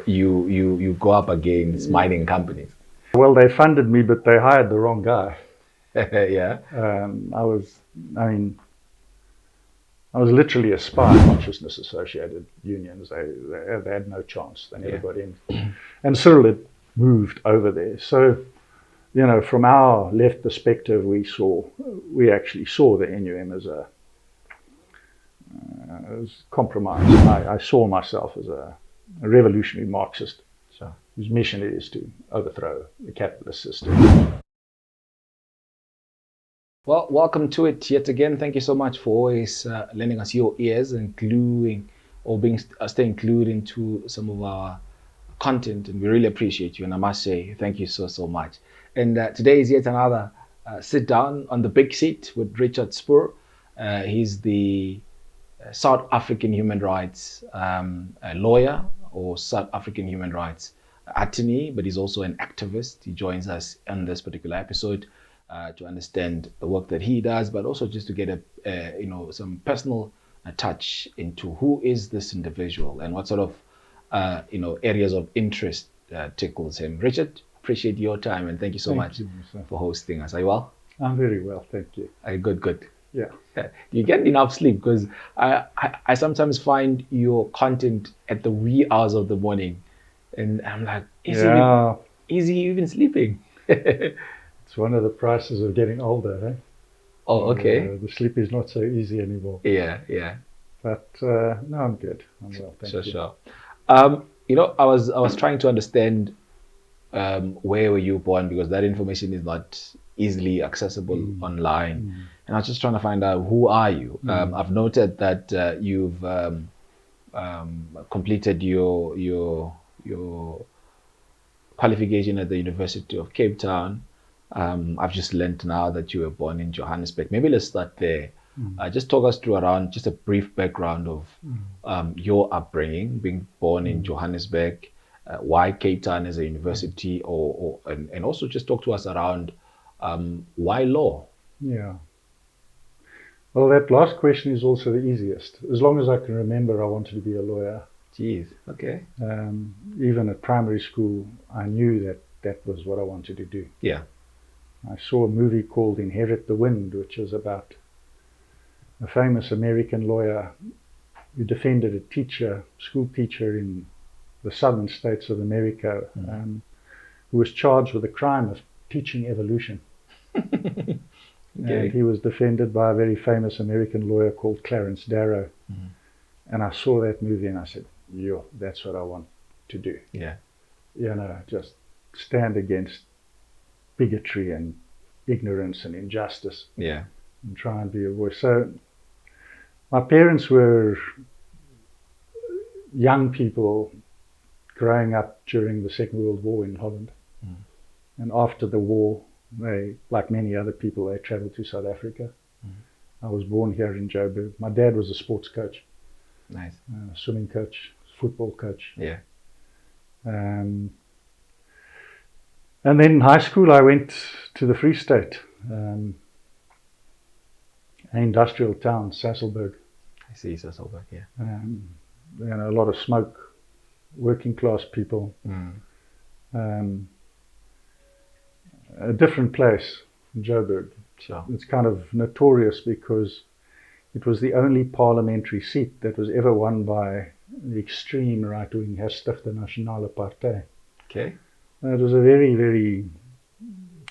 you go up against mining companies. Well, they funded me, but they hired the wrong guy. Yeah. I was literally a spy. Consciousness associated unions. They had no chance. They never got in. And Cyril had moved over there. So, you know, from our left perspective, we actually saw the NUM as compromise. I saw myself as a revolutionary Marxist, whose mission it is to overthrow the capitalist system. Well, welcome to it yet again. Thank you so much for always lending us your ears and staying glued into some of our content, and we really appreciate you. And I must say, thank you so much. And today is yet another sit down on the big seat with Richard Spoor. He's the South African human rights lawyer or South African human rights attorney, but he's also an activist. He joins us on this particular episode to understand the work that he does, but also just to get some personal touch into who is this individual and what sort of areas of interest tickles him. Richard, appreciate your time and thank you so much for hosting us. Are you well? I'm very well, thank you. Good. Yeah. Do you get enough sleep? Because I sometimes find your content at the wee hours of the morning, and I'm like, is he even sleeping? It's one of the prices of getting older, eh? Oh, okay. The sleep is not so easy anymore. Yeah. But no, I'm good. I'm well, thank you. Sure. I was trying to understand where were you born, because that information is not easily accessible online. And I was just trying to find out, who are you? I've noted that you've completed your qualification at the University of Cape Town. I've just learned now that you were born in Johannesburg. Maybe let's start there. Just talk us through around just a brief background of your upbringing, being born in Johannesburg, why Cape Town as a university, and also just talk to us around why law? Yeah. Well, that last question is also the easiest. As long as I can remember, I wanted to be a lawyer. Jeez, okay. Even at primary school, I knew that was what I wanted to do. Yeah. I saw a movie called Inherit the Wind, which is about a famous American lawyer who defended a school teacher in the southern states of America, who was charged with the crime of teaching evolution. Okay. And he was defended by a very famous American lawyer called Clarence Darrow. And I saw that movie and I said, that's what I want to do. Yeah. Just stand against bigotry and ignorance and injustice. Yeah. And try and be a voice. So my parents were young people growing up during the Second World War in Holland. And after the war, they, like many other people, they traveled to South Africa. I was born here in Joburg. My dad was a sports coach. Nice. Swimming coach, football coach. Yeah. And then in high school, I went to the Free State, an industrial town, Sasolburg. I see Sasolburg, yeah. A lot of smoke, working class people. A different place in Joburg. Sure. It's kind of notorious because it was the only parliamentary seat that was ever won by the extreme right-wing Herstigte Nasionale Partij. Okay. It was a very, very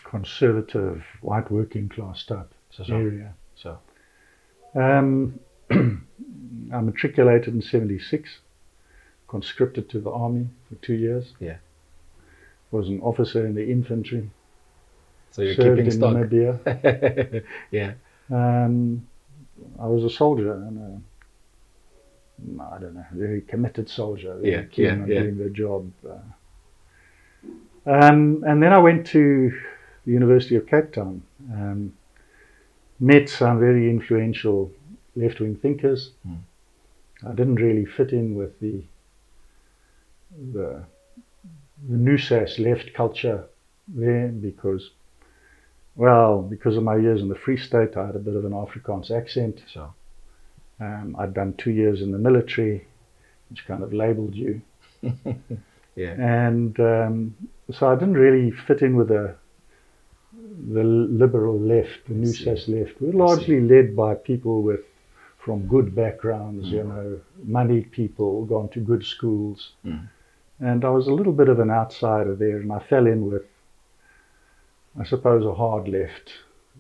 conservative, white working class type area. Sure. I matriculated in 76, conscripted to the army for 2 years. Yeah. Was an officer in the infantry. So you're served keeping in stock. Namibia. Yeah. I was a soldier, and I don't know, very committed soldier, very keen on doing the job. And then I went to the University of Cape Town, met some very influential left-wing thinkers. I didn't really fit in with the NUSAS left culture there because of my years in the Free State. I had a bit of an Afrikaans accent. Sure. I'd done 2 years in the military, which kind of labeled you. Yeah. And so I didn't really fit in with the liberal left, the NUSAS left. We're largely led by people from good backgrounds, you know, moneyed people, gone to good schools. And I was a little bit of an outsider there, and I fell in with, I suppose, a hard left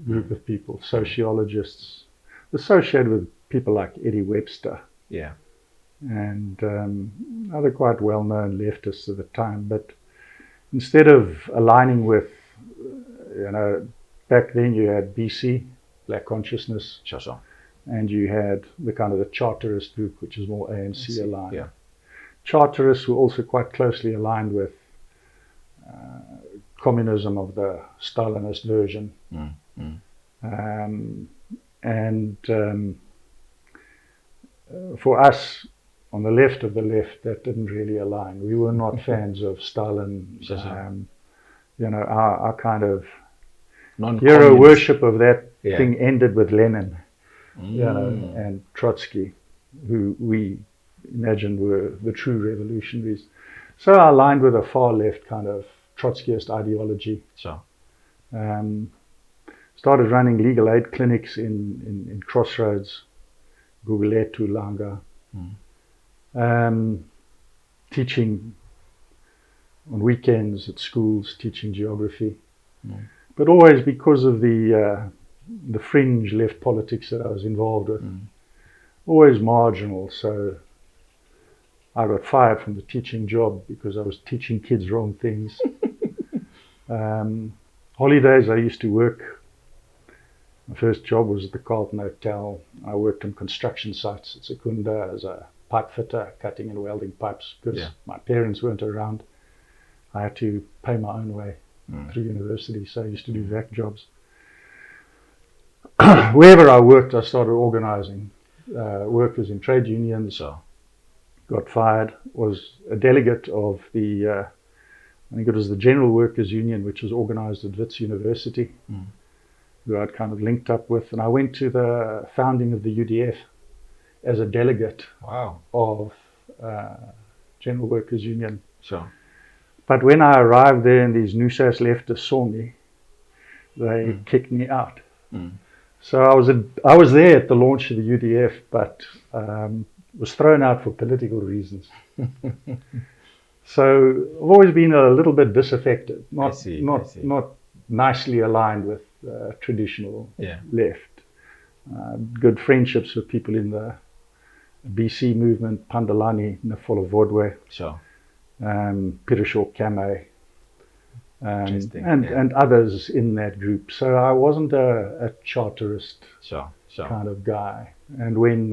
group of people, sociologists, associated with people like Eddie Webster. Yeah. And other quite well-known leftists at the time. But instead of aligning with, you know, back then you had BC, Black Consciousness, Sure. and you had the kind of the Charterist group, which is more ANC aligned. Yeah. Charterists were also quite closely aligned with communism of the Stalinist version. For us, on the left of the left, that didn't really align. We were not fans of Stalin. You know, our kind of hero worship of that thing ended with Lenin, you know, and Trotsky, who we imagined were the true revolutionaries. So I aligned with a far left kind of Trotskyist ideology. Started running legal aid clinics in Crossroads, Gugulethu, Langa. Teaching on weekends at schools, teaching geography. But always because of the fringe left politics that I was involved with, always marginal. So I got fired from the teaching job because I was teaching kids wrong things. Holidays I used to work. My first job was at the Carlton Hotel. I worked on construction sites at Secunda as a pipe fitter, cutting and welding pipes, because my parents weren't around. I had to pay my own way through university, so I used to do vac jobs. Wherever I worked, I started organizing workers in trade unions. Got fired, was a delegate of the, I think it was the General Workers Union, which was organized at Wits University, who I'd kind of linked up with. And I went to the founding of the UDF as a delegate of General Workers Union. But when I arrived there and these NUSAS leftists saw me, they kicked me out. So I was there at the launch of the UDF, but was thrown out for political reasons. So I've always been a little bit disaffected, not nicely aligned with traditional left. Good friendships with people in the BC movement, Pandalani, Nafolo Pirashaw Kame, and others in that group. So I wasn't a charterist kind of guy. And when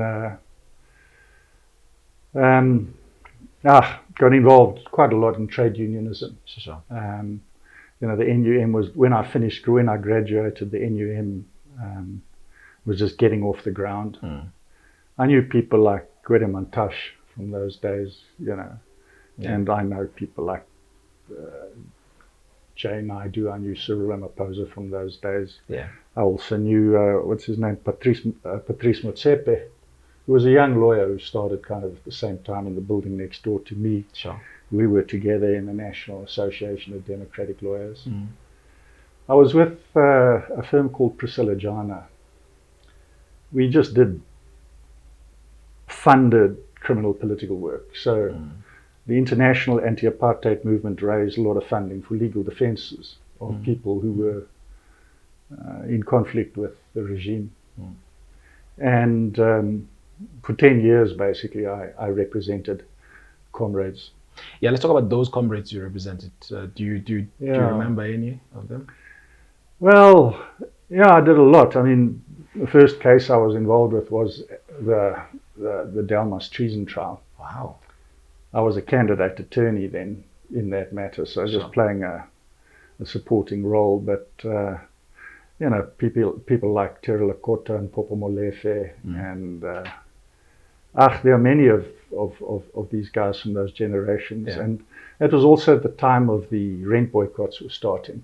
got involved quite a lot in trade unionism. You know, the NUM was, when I graduated, the NUM was just getting off the ground. I knew people like Gwede Mantashe from those days, you know, and I know people like Jay Naidu. I knew Cyril Ramaphosa from those days. I also knew, what's his name, Patrice Motsepe, who was a young lawyer who started kind of at the same time in the building next door to me. We were together in the National Association of Democratic Lawyers. I was with a firm called Priscilla Jana. We just did funded criminal political work. So the international anti-apartheid movement raised a lot of funding for legal defenses of people who were in conflict with the regime. And for 10 years, basically, I represented comrades. Let's talk about those comrades you represented. Do you remember any of them? Well, I did a lot. I mean, the first case I was involved with was the Delmas treason trial. I was a candidate attorney then in that matter, so just playing a supporting role. But you know, people like Terry Lakota and Popo Molefe, and there are many of these guys from those generations. And it was also at the time of the rent boycotts were starting.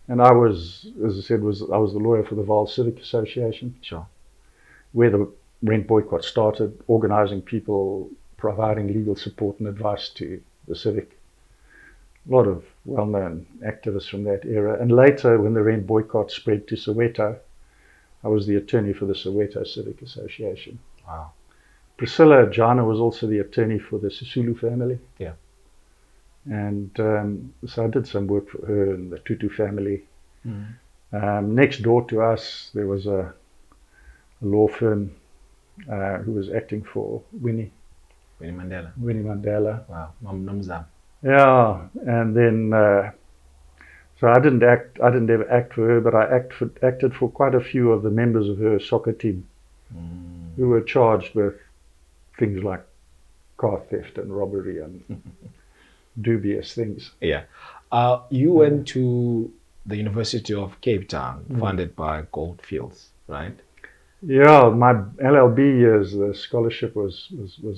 And I was, as I said, I was the lawyer for the Vaal Civic Association, where the rent boycott started, organizing people providing legal support and advice to the civic. A lot of well-known activists from that era. And later, when the rent boycott spread to Soweto, I was the attorney for the Soweto Civic Association. Wow. Priscilla Jana was also the attorney for the Sisulu family. Yeah. And so I did some work for her and the Tutu family. Mm. Next door to us, there was a law firm who was acting for Winnie Mandela. Wow. Zama. Yeah, and then so I didn't ever act for her, but I acted for quite a few of the members of her soccer team who were charged with things like car theft and robbery and dubious things. Yeah. You went to the University of Cape Town, funded by Goldfields, right? Yeah, my LLB years, the scholarship was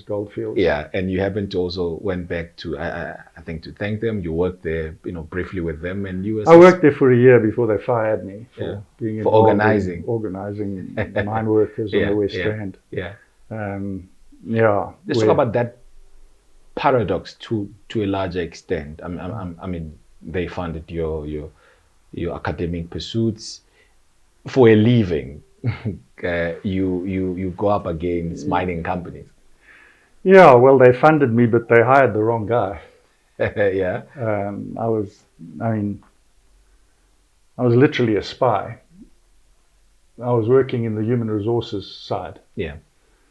Goldfields. Yeah, and you happened to also went back to, I think, to thank them. You worked there, briefly with them, and you. I worked there for a year before they fired me for being for organizing the mine workers on the West Strand. Yeah. Yeah. Let's talk about that paradox to a larger extent. I mean, they funded your academic pursuits for a living. You go up against mining companies. Yeah, well, they funded me, but they hired the wrong guy. Yeah. I was literally a spy. I was working in the human resources side. Yeah.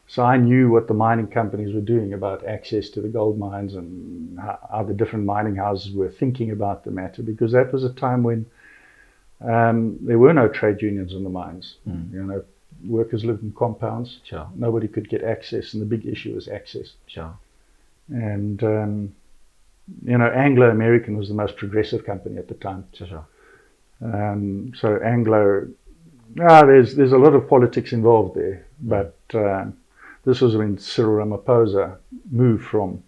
So I knew what the mining companies were doing about access to the gold mines and how the different mining houses were thinking about the matter, because that was a time when there were no trade unions in the mines. Workers lived in compounds. Sure. Nobody could get access, and the big issue was access. Sure. And Anglo American was the most progressive company at the time. Sure. So Anglo, there's a lot of politics involved there, but this was when Cyril Ramaphosa moved from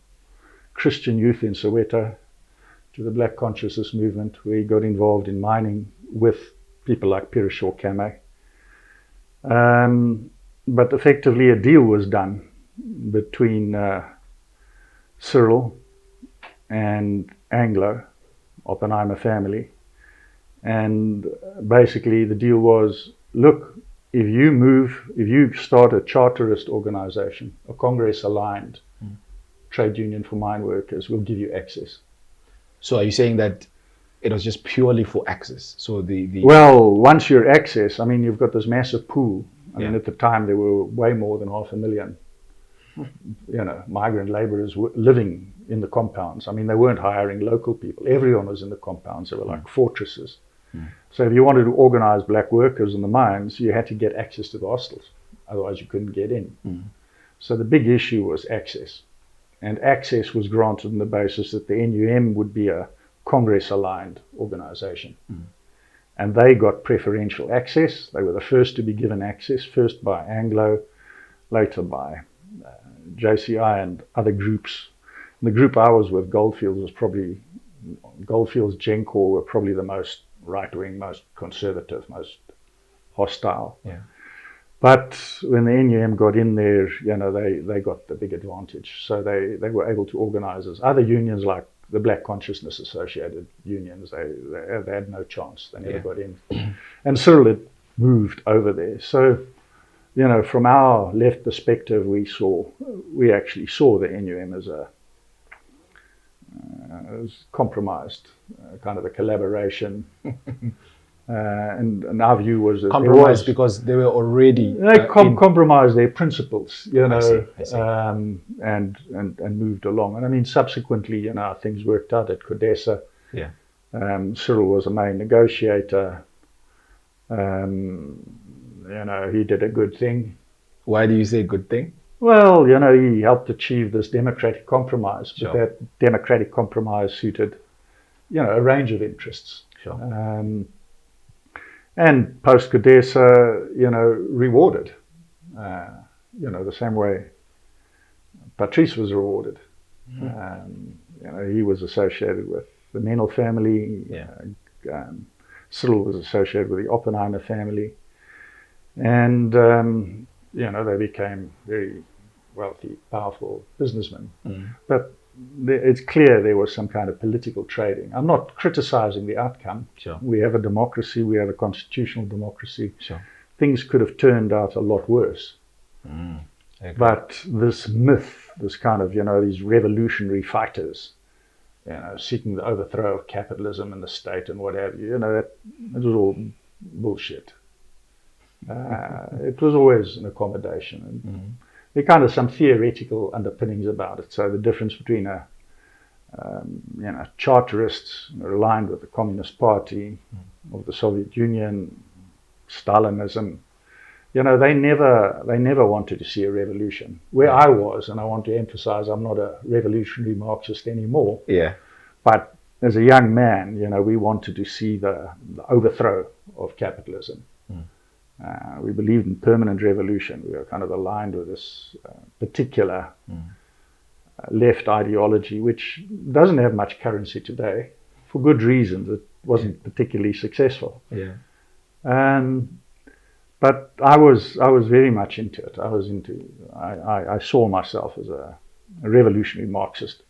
Christian youth in Soweto to the Black Consciousness movement, where he got involved in mining with people like Pirishaw Kame. But effectively a deal was done between Cyril and Anglo, Oppenheimer family. And basically the deal was, look, if you start a charterist organization, a Congress-aligned trade union for mine workers, we'll give you access. So are you saying that it was just purely for access? So Well, once you're access, I mean, you've got this massive pool. I mean, at the time there were way more than 500,000, migrant laborers living in the compounds. I mean, they weren't hiring local people. Everyone was in the compounds. They were like fortresses. So if you wanted to organize black workers in the mines, you had to get access to the hostels. Otherwise you couldn't get in. So the big issue was access. And access was granted on the basis that the NUM would be a Congress-aligned organization. And they got preferential access. They were the first to be given access, first by Anglo, later by JCI and other groups. And the group I was with, Goldfields, Gencor, were probably the most right-wing, most conservative, most hostile. Yeah. But when the NUM got in there, they got the big advantage. So they were able to organize as other unions, like the Black Consciousness Associated unions. They had no chance. They never got in. And Cyril had moved over there. So, from our left perspective, we actually saw the NUM as as compromised, kind of a collaboration. And our view was that compromised because they were already compromised their principles, I see. And moved along. And I mean, subsequently, things worked out at CODESA. Yeah. Cyril was a main negotiator. He did a good thing. Why do you say good thing? Well, he helped achieve this democratic compromise. Sure. But that democratic compromise suited, a range of interests. Sure. And post-CODESA, rewarded, the same way Patrice was rewarded. He was associated with the Menel family. Cyril was associated with the Oppenheimer family. And, they became very wealthy, powerful businessmen. But it's clear there was some kind of political trading. I'm not criticizing the outcome. Sure. We have a democracy, we have a constitutional democracy. Sure. Things could have turned out a lot worse. Okay. But this myth, this kind of, these revolutionary fighters, seeking the overthrow of capitalism and the state and what have you, that was all bullshit. It was always an accommodation. And there are kind of some theoretical underpinnings about it. So the difference between charterists aligned with the Communist Party of the Soviet Union, Stalinism, they never wanted to see a revolution. Where I was, and I want to emphasize, I'm not a revolutionary Marxist anymore. Yeah. But as a young man, we wanted to see the overthrow of capitalism. We believed in permanent revolution. We were kind of aligned with this particular left ideology, which doesn't have much currency today, for good reasons. It wasn't particularly successful. Yeah. But I was very much into it. I saw myself as a revolutionary Marxist,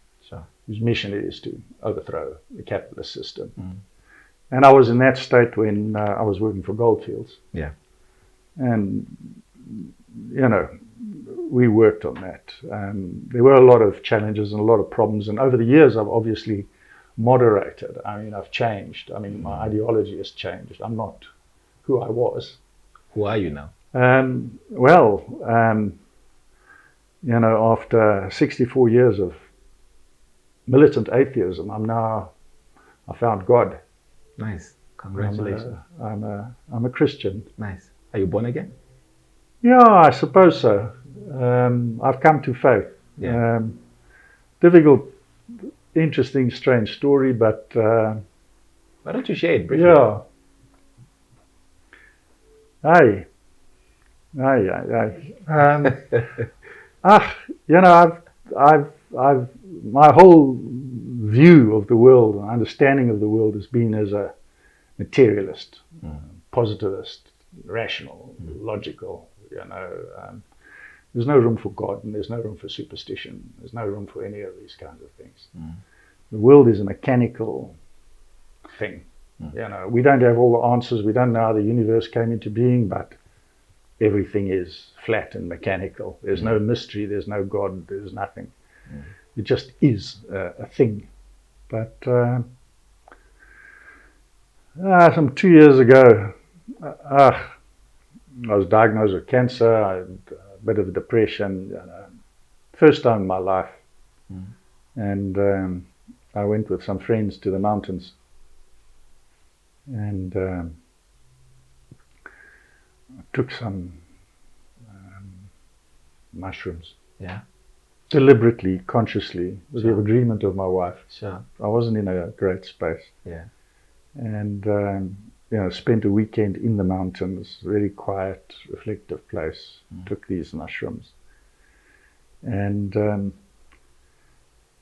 whose mission it is to overthrow the capitalist system. And I was in that state when I was working for Goldfields. Yeah. And, we worked on that. There were a lot of challenges and a lot of problems. And over the years, I've obviously moderated. I've changed. My ideology has changed. I'm not who I was. Who are you now? After 64 years of militant atheism, I found God. Nice. Congratulations. I'm a Christian. Nice. Are you born again? Yeah, I suppose so. I've come to faith. Yeah. Difficult, interesting, strange story, but why don't you share it briefly? Yeah. Aye. I've my whole view of the world and understanding of the world has been as a materialist, positivist, rational, logical. There's no room for God, and there's no room for superstition. There's no room for any of these kinds of things. The world is a mechanical thing. We don't have all the answers. We don't know how the universe came into being, but everything is flat and mechanical. There's no mystery. There's no God. There's nothing. It just is a thing. But some 2 years ago, I was diagnosed with cancer. I had a bit of depression. First time in my life. And I went with some friends to the mountains. And I took some mushrooms. Yeah. Deliberately, consciously, with the agreement of my wife. Sure. I wasn't in a great space. Yeah. And spent a weekend in the mountains, very quiet, reflective place. Took these mushrooms. And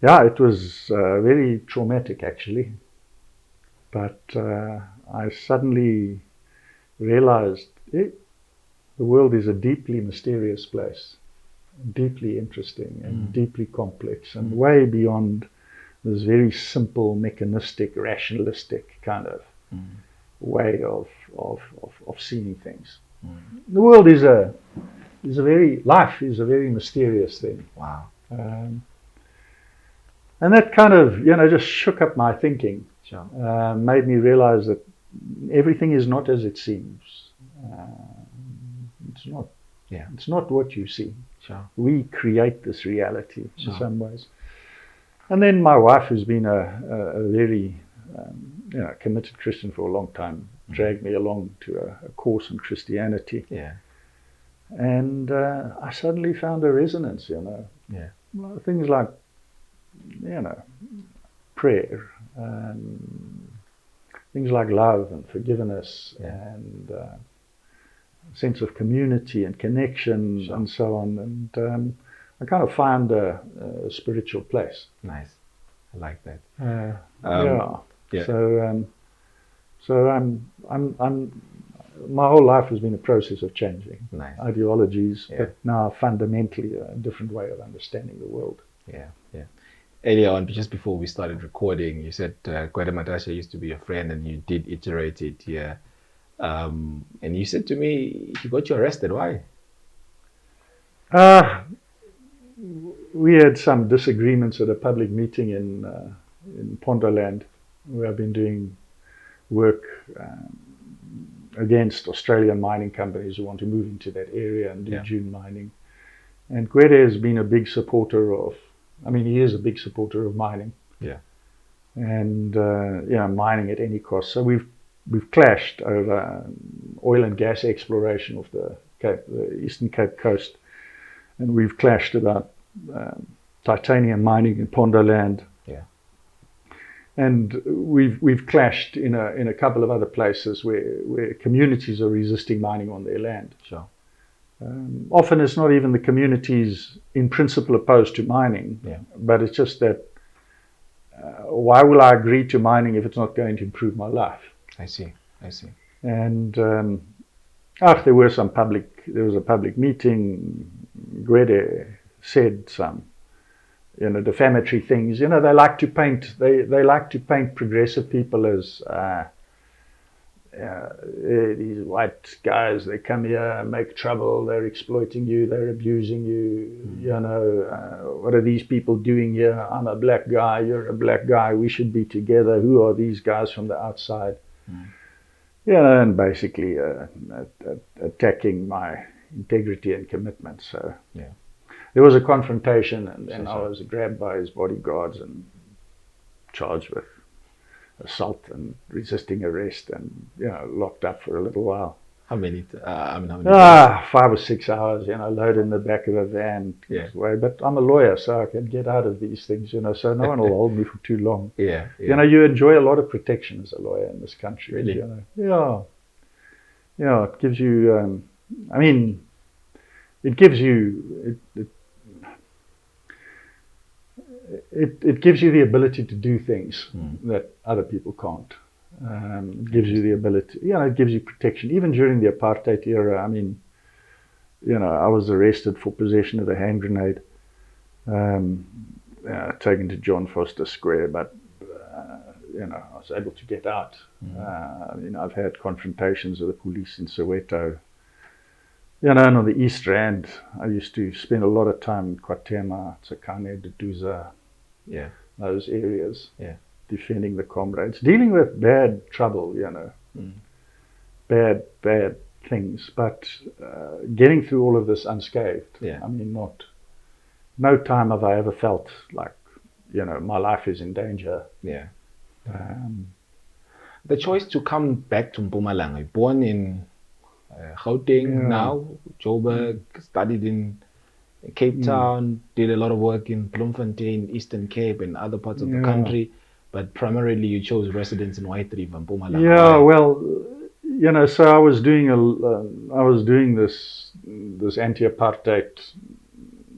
it was very traumatic actually. But I suddenly realized the world is a deeply mysterious place, deeply interesting and deeply complex, and way beyond this very simple, mechanistic, rationalistic kind of way of seeing things. The world life is a very mysterious thing. Wow. And that kind of, just shook up my thinking. Sure. Made me realize that everything is not as it seems. It's not. Yeah. It's not what you see. Sure. We create this reality in some ways. And then my wife, who's been a very committed Christian for a long time, dragged me along to a course in Christianity. Yeah. And I suddenly found a resonance. Yeah. Things like, prayer, things like love and forgiveness and sense of community and connection and so on. And I kind of found a spiritual place. Nice. I like that. So I'm my whole life has been a process of changing Nice. ideologies, Yeah. but now fundamentally a different way of understanding the world. Yeah, yeah. Earlier on, just before we started recording, you said Gwede Matasha used to be a friend, and you did iterate it here. And you said to me, he got you arrested. Why? We had some disagreements at a public meeting in Pondoland, where I've been doing work against Australian mining companies who want to move into that area and do dune mining. And Gwede has been a big supporter of, he is a big supporter of mining. Yeah. And mining at any cost. So we've clashed over oil and gas exploration of the Eastern Cape coast, and we've clashed about titanium mining in Pondoland. Yeah. And we've clashed in a couple of other places where communities are resisting mining on their land. Sure. Often it's not even the communities in principle opposed to mining, but it's just that why will I agree to mining if it's not going to improve my life? I see. And there was a public meeting. Gwede said some defamatory things. They like to paint progressive people as these white guys. They come here, make trouble, they're exploiting you, they're abusing you. What are these people doing here? I'm a black guy, you're a black guy, we should be together. Who are these guys from the outside? And basically attacking my integrity and commitment. So there was a confrontation, and then I was grabbed by his bodyguards and charged with assault and resisting arrest, and locked up for a little while. How many? How many? 5 or 6 hours. Loaded in the back of a van. Yeah. But I'm a lawyer, so I can get out of these things. So no one will hold me for too long. Yeah. You enjoy a lot of protection as a lawyer in this country. Really? Yeah. It gives you. It gives you. It gives you the ability to do things that other people can't. It gives you the ability, it gives you protection. Even during the apartheid era, I was arrested for possession of a hand grenade, taken to John Foster Square, but, I was able to get out. I've had confrontations with the police in Soweto. And on the East Rand, I used to spend a lot of time in Kwatema, Tsakane, Duduza, those areas, defending the comrades, dealing with bad trouble, bad things, but getting through all of this unscathed. No time have I ever felt like, my life is in danger. The choice to come back to Mpumalanga, born in Gauteng now, Joburg, studied in Cape Town, did a lot of work in Bloemfontein, Eastern Cape, and other parts of the country, but primarily you chose residence in White River, Mpumalanga. Yeah, well, so I was doing this anti-apartheid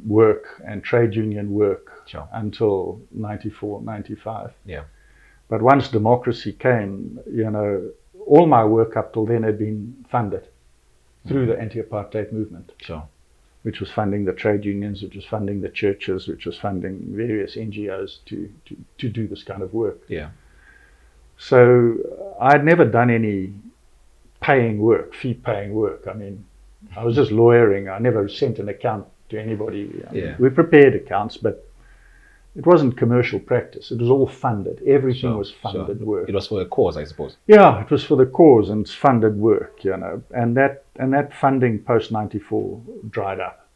work and trade union work until 94, 95. Yeah. But once democracy came, all my work up till then had been funded through the anti-apartheid movement. Sure. Which was funding the trade unions, which was funding the churches, which was funding various NGOs to do this kind of work. Yeah. So I'd never done any fee-paying work. I was just lawyering. I never sent an account to anybody. We prepared accounts, but it wasn't commercial practice. It was all funded. Everything was funded work. It was for a cause, I suppose. Yeah, it was for the cause, and it's funded work, And that funding post-94 dried up.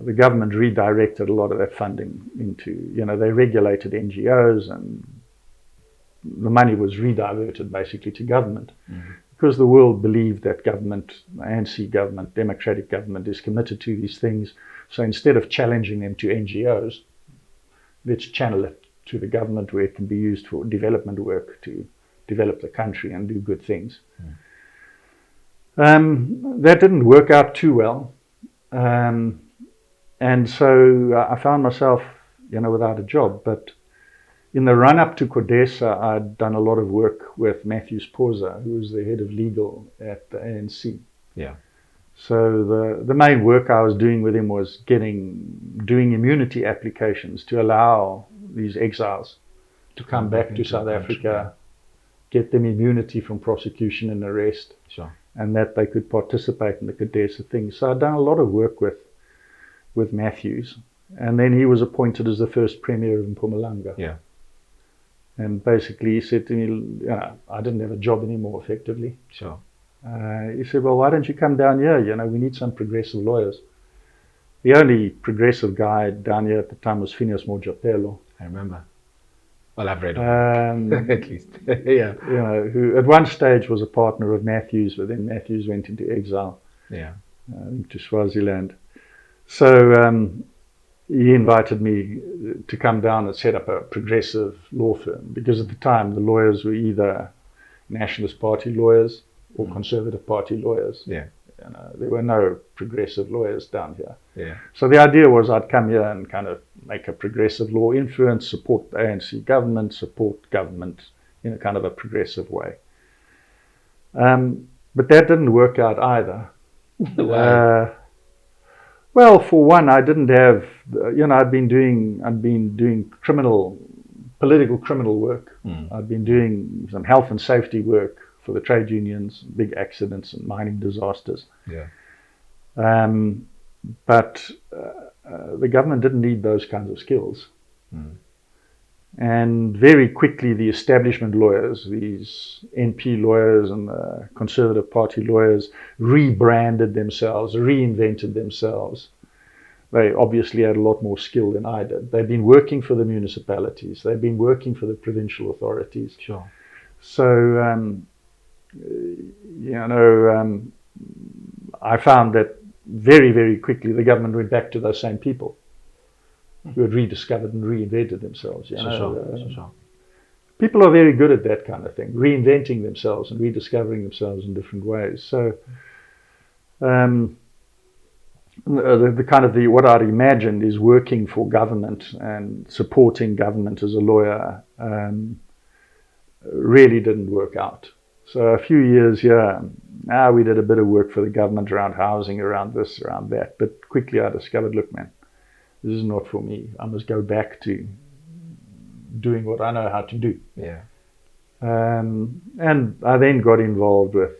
The government redirected a lot of that funding into, they regulated NGOs, and the money was rediverted basically to government. Because the world believed that government, ANC government, democratic government, is committed to these things. So instead of challenging them to NGOs, let's channel it to the government where it can be used for development work to develop the country and do good things. That didn't work out too well. And so I found myself, without a job. But, in the run-up to Codesa, I'd done a lot of work with Matthew Spoor, who was the head of legal at the ANC. Yeah. So the main work I was doing with him was doing immunity applications to allow these exiles to come back to South Africa, get them immunity from prosecution and arrest, sure, and that they could participate in the Codesa thing. So I'd done a lot of work with Matthews, and then he was appointed as the first Premier of Mpumalanga. Yeah. And basically he said to me, I didn't have a job anymore, effectively. Sure. He said, well, why don't you come down here? We need some progressive lawyers. The only progressive guy down here at the time was Phineas Mojapelo. I remember. Well, I've read of him, at least. Yeah. Who at one stage was a partner of Matthews, but then Matthews went into exile. Yeah. To Swaziland. So he invited me to come down and set up a progressive law firm, because at the time the lawyers were either Nationalist Party lawyers or Conservative Party lawyers. Yeah. There were no progressive lawyers down here. Yeah. So the idea was I'd come here and kind of make a progressive law influence, support the ANC government, support government in a kind of a progressive way. But that didn't work out either. Why? Well, for one, I didn't have, I'd been doing political criminal work. I'd been doing some health and safety work for the trade unions, big accidents and mining disasters. Yeah. But the government didn't need those kinds of skills. And very quickly the establishment lawyers, these NP lawyers and the Conservative Party lawyers, rebranded themselves, reinvented themselves. They obviously had a lot more skill than I did. They'd been working for the municipalities. They'd been working for the provincial authorities. Sure. So, I found that very, very quickly the government went back to those same people who had rediscovered and reinvented themselves. Sure. People are very good at that kind of thing, reinventing themselves and rediscovering themselves in different ways. So what I'd imagined is working for government and supporting government as a lawyer really didn't work out. So a few years here, we did a bit of work for the government around housing, around this, around that. But quickly I discovered, look, man, this is not for me. I must go back to doing what I know how to do. Yeah. And I then got involved with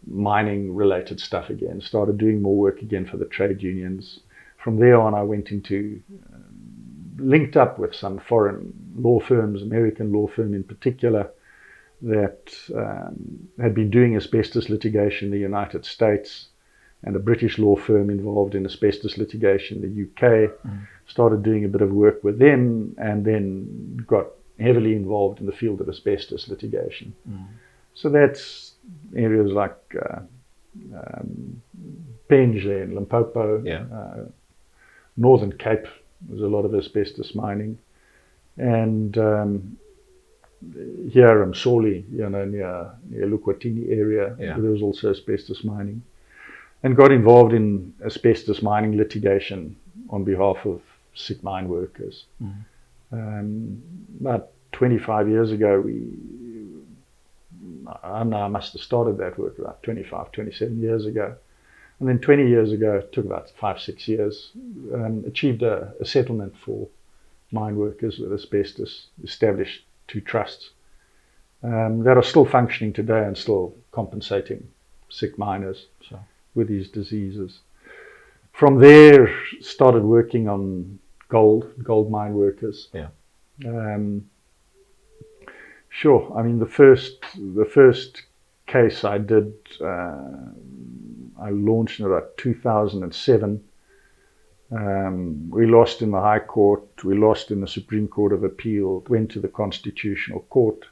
mining related stuff again, started doing more work again for the trade unions. From there on I went into linked up with some foreign law firms, American law firm in particular, that had been doing asbestos litigation in the United States, and a British law firm involved in asbestos litigation in the UK. Started doing a bit of work with them, and then got heavily involved in the field of asbestos litigation. So that's areas like Penge and Limpopo, Northern Cape. There's a lot of asbestos mining, and here in Msoli, near Lukwatini area, there was also asbestos mining, and got involved in asbestos mining litigation on behalf of sick mine workers. About 25 years ago, I must have started that work about 25, 27 years ago. And then 20 years ago, it took about 5-6 years, achieved a settlement for mine workers with asbestos, established 2 trusts that are still functioning today and still compensating sick miners with these diseases. From there, started working on gold mine workers. Sure, I mean the first case I did, I launched in about 2007. We lost in the High Court, we lost in the Supreme Court of Appeal, went to the Constitutional Court.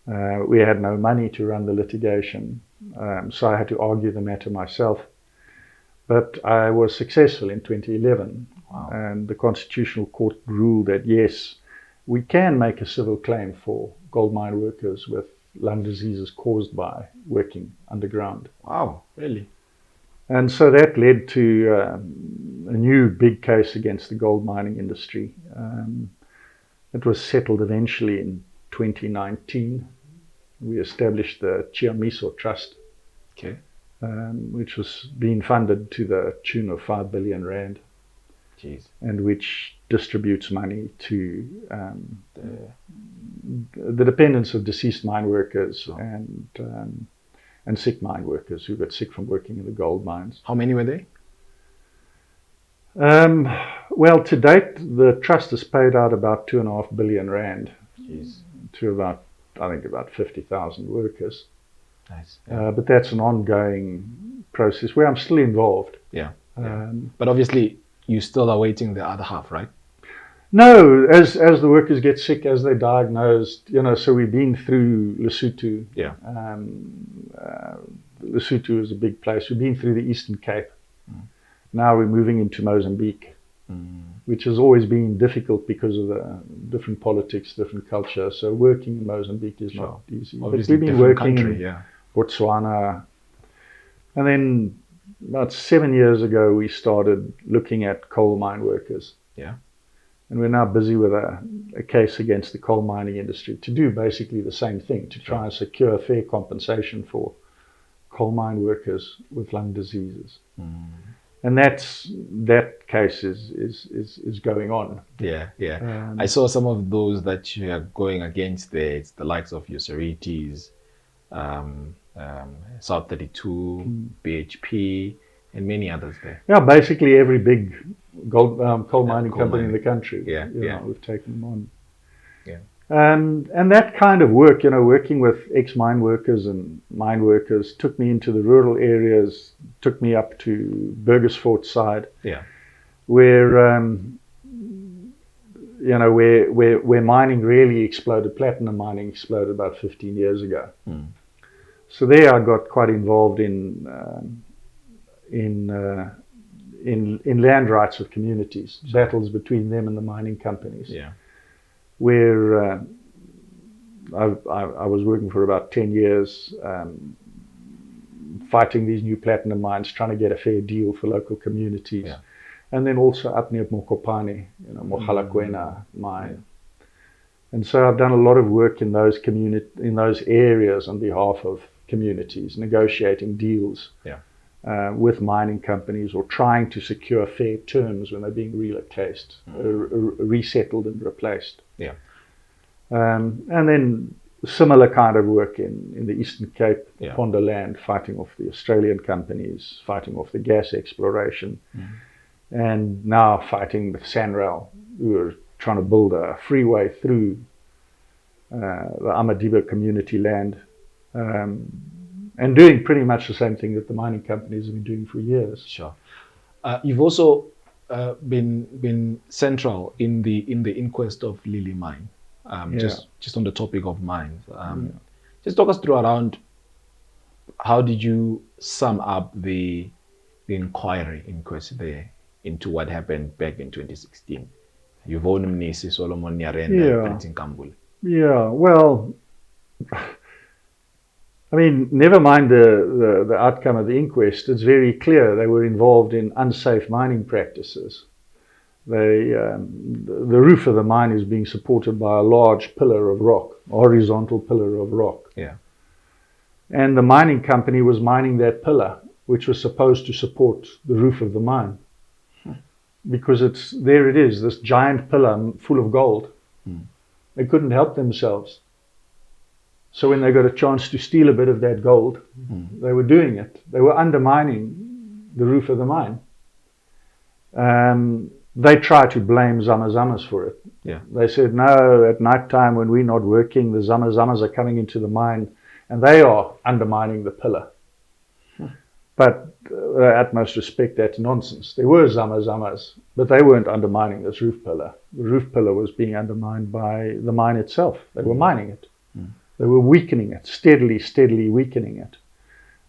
We had no money to run the litigation, so I had to argue the matter myself. But I was successful in 2011, and the Constitutional Court ruled that yes, we can make a civil claim for gold mine workers with lung diseases caused by working underground. Wow, really? And so that led to a new big case against the gold mining industry. It was settled eventually in 2019. We established the Chiamiso Trust, Okay. which was being funded to the tune of 5 billion rand. Jeez. And which distributes money to the dependents of deceased mine workers. Sure. And sick mine workers who got sick from working in the gold mines. How many were they? Well, to date, the trust has paid out about 2.5 billion rand. Jeez. To about 50,000 workers. Nice. Yeah. But that's an ongoing process where I'm still involved. Yeah. But obviously, you're still awaiting the other half, right? No, as the workers get sick, as they're diagnosed, so we've been through Lesotho. Yeah. Lesotho is a big place. We've been through the Eastern Cape. Now we're moving into Mozambique, which has always been difficult because of the different politics, different culture. So working in Mozambique is not easy. Obviously, but we've been working country, in Botswana. And then about 7 years ago, we started looking at coal mine workers. Yeah. And we're now busy with a case against the coal mining industry to do basically the same thing, to try and secure fair compensation for coal mine workers with lung diseases. And that case is going on. Yeah, yeah. I saw some of those that you are going against there. It's the likes of your Sorites, South 32, BHP, and many others there. Yeah, basically every big coal mining company in the country. Yeah, we've taken them on. Yeah. And that kind of work, working with ex-mine workers and mine workers, took me into the rural areas, took me up to Burgersfort side, where where mining really exploded. Platinum mining exploded about 15 years ago. So there I got quite involved in land rights of communities, battles between them and the mining companies. Yeah. Where I was working for about 10 years, fighting these new platinum mines, trying to get a fair deal for local communities. Yeah. And then also up near Mokopane, Mogalakwena mine. And so I've done a lot of work in those areas on behalf of communities, negotiating deals with mining companies or trying to secure fair terms when they're being relocated, resettled and replaced. Yeah. And then similar kind of work in the Eastern Cape, Ponderland, fighting off the Australian companies, fighting off the gas exploration, and now fighting with Sanral, who are trying to build a freeway through the Amadiba community land, and doing pretty much the same thing that the mining companies have been doing for years. Sure. You've also been central in the inquest of Lily Mine. Just on the topic of mines. Just talk us through around how did you sum up the inquest there into what happened back in 2016? You've owned Mnisi, Solomon Nyarenda, Prince Nkambule. Yeah, well, I mean, never mind the outcome of the inquest. It's very clear they were involved in unsafe mining practices. The roof of the mine is being supported by a large pillar of rock, a horizontal pillar of rock. Yeah. And the mining company was mining that pillar, which was supposed to support the roof of the mine. Because there it is, this giant pillar full of gold. They couldn't help themselves. So when they got a chance to steal a bit of that gold, they were doing it. They were undermining the roof of the mine. They tried to blame Zama Zamas for it. Yeah. They said, no, at night time when we're not working, the Zama Zamas are coming into the mine and they are undermining the pillar. But utmost respect, that's nonsense. There were Zama Zamas, but they weren't undermining this roof pillar. The roof pillar was being undermined by the mine itself. They were mining it. They were weakening it, steadily weakening it.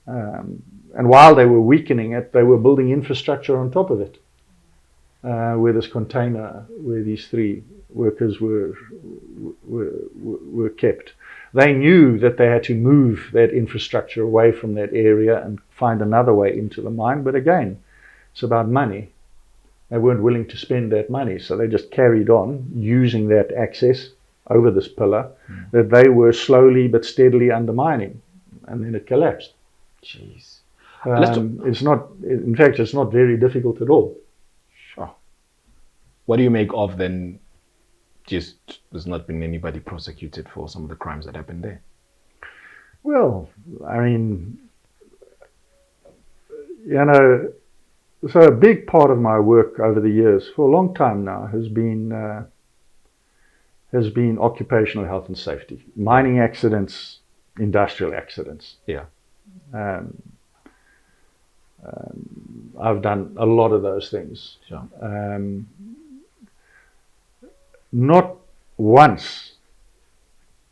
And while they were weakening it, they were building infrastructure on top of it. Where this container, where these 3 workers were kept. They knew that they had to move that infrastructure away from that area and find another way into the mine. But again, it's about money. They weren't willing to spend that money, so they just carried on using that access over this pillar that they were slowly but steadily undermining, and then it collapsed. Jeez. It's not, in fact, it's not very difficult at all. Sure. What do you make of then just there's not been anybody prosecuted for some of the crimes that happened there? Well, I mean, you know, so a big part of my work over the years, for a long time now, has been occupational health and safety, mining accidents, industrial accidents. Yeah. I've done a lot of those things. Sure. Not once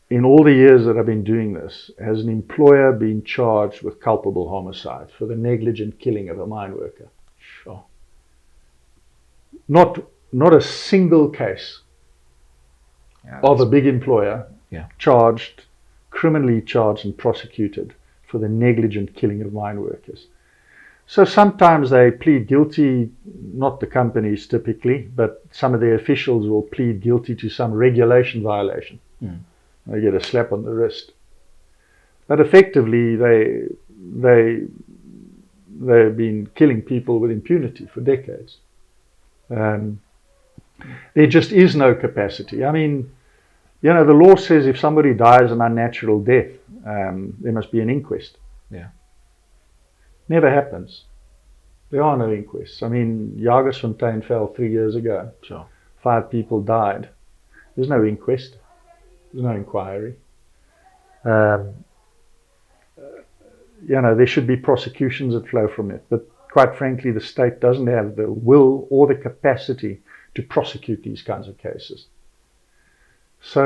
in all the years that I've been doing this has an employer been charged with culpable homicide for the negligent killing of a mine worker. Sure. Not a single case of a big employer charged, criminally charged and prosecuted for the negligent killing of mine workers. So sometimes they plead guilty, not the companies typically, but some of their officials will plead guilty to some regulation violation. They get a slap on the wrist. But effectively, they've been killing people with impunity for decades. There just is no capacity. I mean, you know, the law says if somebody dies an unnatural death, there must be an inquest. Yeah. Never happens. There are no inquests. I mean, Jagersfontein fell 3 years ago. Sure. 5 people died. There's no inquest. There's no inquiry. You know, there should be prosecutions that flow from it. But quite frankly, the state doesn't have the will or the capacity to prosecute these kinds of cases. So,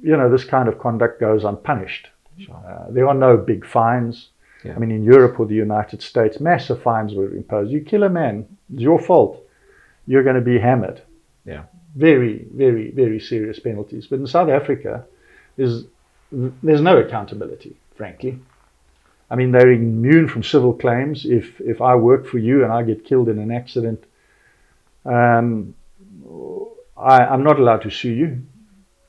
you know, this kind of conduct goes unpunished. Sure. There are no big fines. Yeah. I mean, in Europe or the United States, massive fines were imposed. You kill a man, it's your fault. You're going to be hammered. Yeah. Very, very, very serious penalties. But in South Africa, there's no accountability, frankly. I mean, they're immune from civil claims. If I work for you and I get killed in an accident, I'm not allowed to sue you.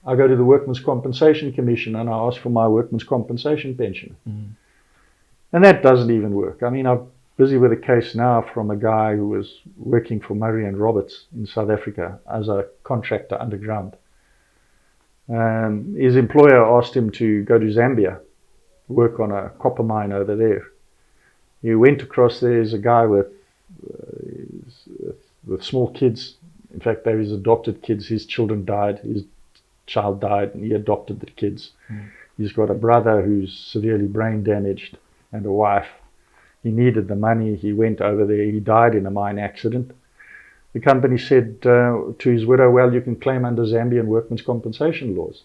I go to the Workmen's Compensation Commission and I ask for my workmen's compensation pension. And that doesn't even work. I mean, I'm busy with a case now from a guy who was working for Murray and Roberts in South Africa as a contractor underground. His employer asked him to go to Zambia, work on a copper mine over there. He went across there. There's a guy with small kids. In fact, they're his adopted kids. His children died. His child died, and he adopted the kids. He's got a brother who's severely brain damaged and a wife. He needed the money. He went over there. He died in a mine accident. The company said to his widow, well, you can claim under Zambian workmen's compensation laws.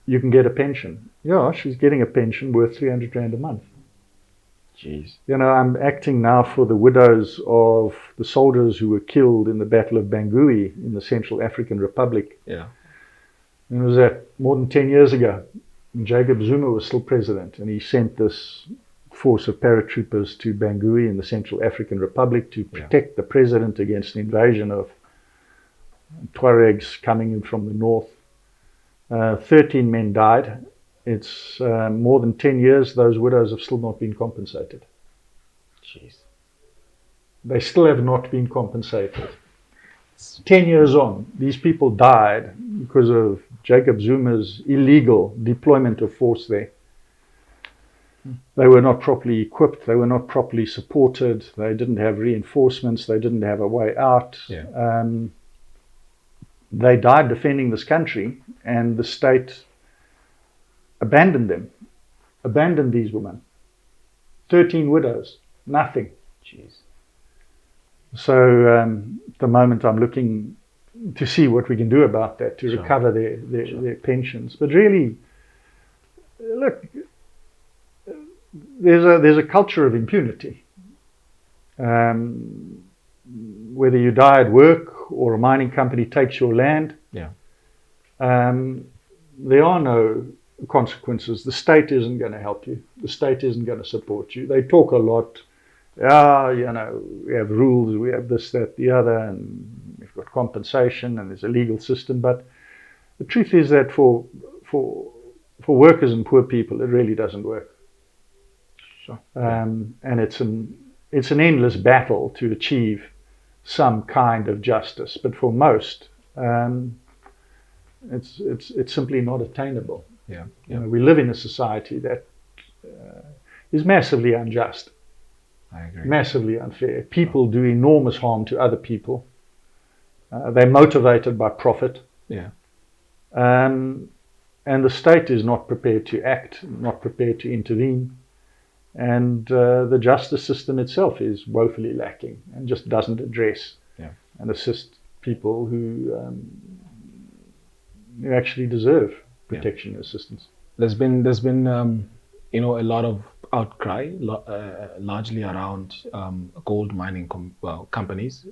You can get a pension. Yeah, she's getting a pension worth 300 Rand a month. Jeez. You know, I'm acting now for the widows of the soldiers who were killed in the Battle of Bangui in the Central African Republic. Yeah. And it was that more than 10 years ago. And Jacob Zuma was still president, and he sent this force of paratroopers to Bangui in the Central African Republic to protect the president against an invasion of Tuaregs coming in from the north. 13 men died. It's more than 10 years, those widows have still not been compensated. Jeez. They still have not been compensated. 10 years on, these people died because of Jacob Zuma's illegal deployment of force there. They were not properly equipped, they were not properly supported, they didn't have reinforcements, they didn't have a way out. Yeah. They died defending this country, and the state abandoned them, abandoned these women. 13 widows, nothing. Jeez. So at the moment I'm looking to see what we can do about that to recover their pensions. But really, look, there's a culture of impunity. Whether you die at work or a mining company takes your land, there are no consequences. The state isn't going to help you. The state isn't going to support you. They talk a lot. Yeah, you know, we have rules, we have this, that, the other, and we've got compensation, and there's a legal system. But the truth is that for workers and poor people, it really doesn't work. Sure. And it's an endless battle to achieve some kind of justice. But for most, it's simply not attainable. Yeah. You know, we live in a society that is massively unjust. I agree. Massively unfair. People do enormous harm to other people. They're motivated by profit. Yeah. And the state is not prepared to act, not prepared to intervene. And the justice system itself is woefully lacking and just doesn't address and assist people who actually deserve protection and assistance. There's been you know, a lot of outcry, largely around gold mining companies,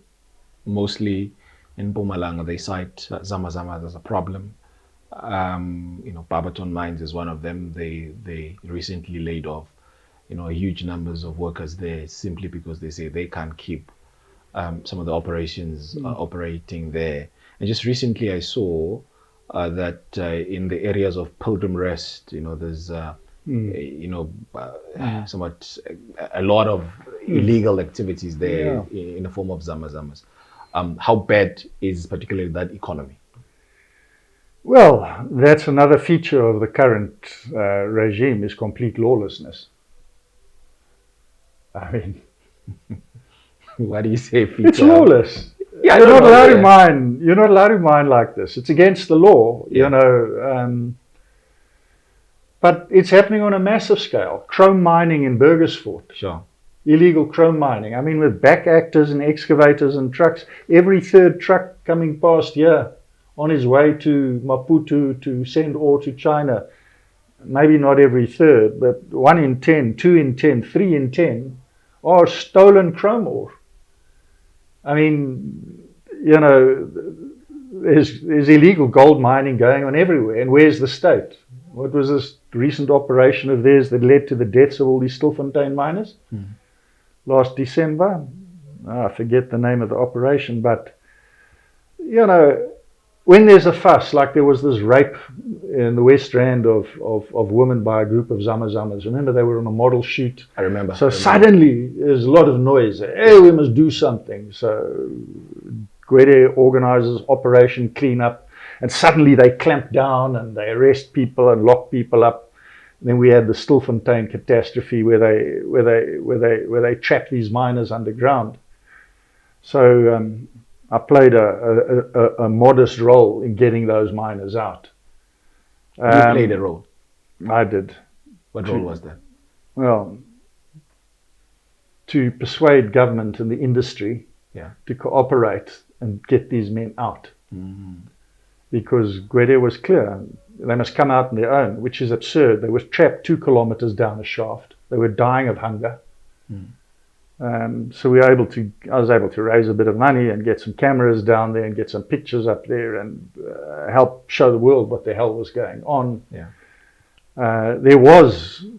mostly in Mpumalanga. They cite Zama Zama as a problem. You know, Barberton Mines is one of them. They recently laid off, you know, huge numbers of workers there simply because they say they can't keep some of the operations operating there. And just recently I saw that in the areas of Pilgrim Rest, you know, there's you know, somewhat a lot of illegal activities there in the form of Zama Zamas. How bad is particularly that economy? Well, that's another feature of the current regime, is complete lawlessness. I mean, Why do you say feature? it's lawless. Yeah, you're not allowed to mine. You're not allowed to mine like this. It's against the law, you know. But it's happening on a massive scale. Chrome mining in Burgersfort. Sure. Illegal chrome mining. I mean, with back actors and excavators and trucks. Every third truck coming past here on his way to Maputo to send ore to China. Maybe not every third, but 1 in 10, 2 in 10, 3 in 10 are stolen chrome ore. I mean, you know, there's illegal gold mining going on everywhere. And where's the state? What was this recent operation of theirs that led to the deaths of all these Stilfontein miners last December? I forget the name of the operation, but, you know, when there's a fuss, like there was this rape in the West Rand of women by a group of Zama Zamas. Remember, they were on a model shoot. I remember. So suddenly there's a lot of noise. Hey, we must do something. So Gwede organizes Operation Cleanup, and suddenly they clamp down and they arrest people and lock people up. And then we had the Stilfontein catastrophe where they trap these miners underground. So I played a modest role in getting those miners out. You played a role? I did. What role was that? Well, to persuade government and the industry to cooperate and get these men out. Because Gwede was clear, they must come out on their own, which is absurd. They were trapped 2 kilometers down a shaft. They were dying of hunger. So I was able to raise a bit of money and get some cameras down there and get some pictures up there and help show the world what the hell was going on.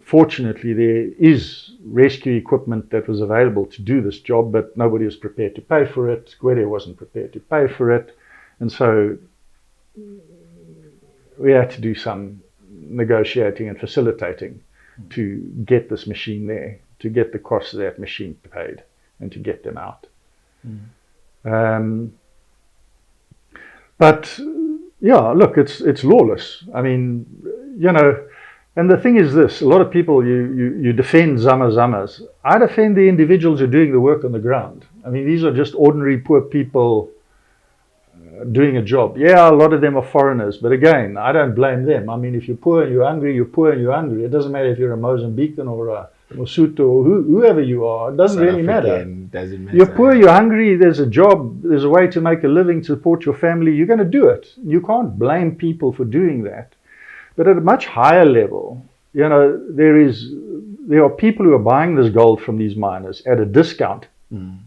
Fortunately, there is rescue equipment that was available to do this job, but nobody was prepared to pay for it. Gwede wasn't prepared to pay for it. And so we had to do some negotiating and facilitating to get this machine there, to get the cost of that machine paid, and to get them out. But yeah, look, it's lawless. I mean, you know, and the thing is this: a lot of people you defend Zama Zamas. I defend the individuals who are doing the work on the ground. I mean, these are just ordinary poor people doing a job. Yeah, a lot of them are foreigners, but again, I don't blame them. I mean, if you're poor and you're hungry, you're poor and you're hungry. It doesn't matter if you're a Mozambican or a Lesotho or whoever you are. It doesn't really matter. Doesn't matter. You're poor, you're hungry, there's a job, there's a way to make a living, to support your family, you're going to do it. You can't blame people for doing that. But at a much higher level, you know, there are people who are buying this gold from these miners at a discount. And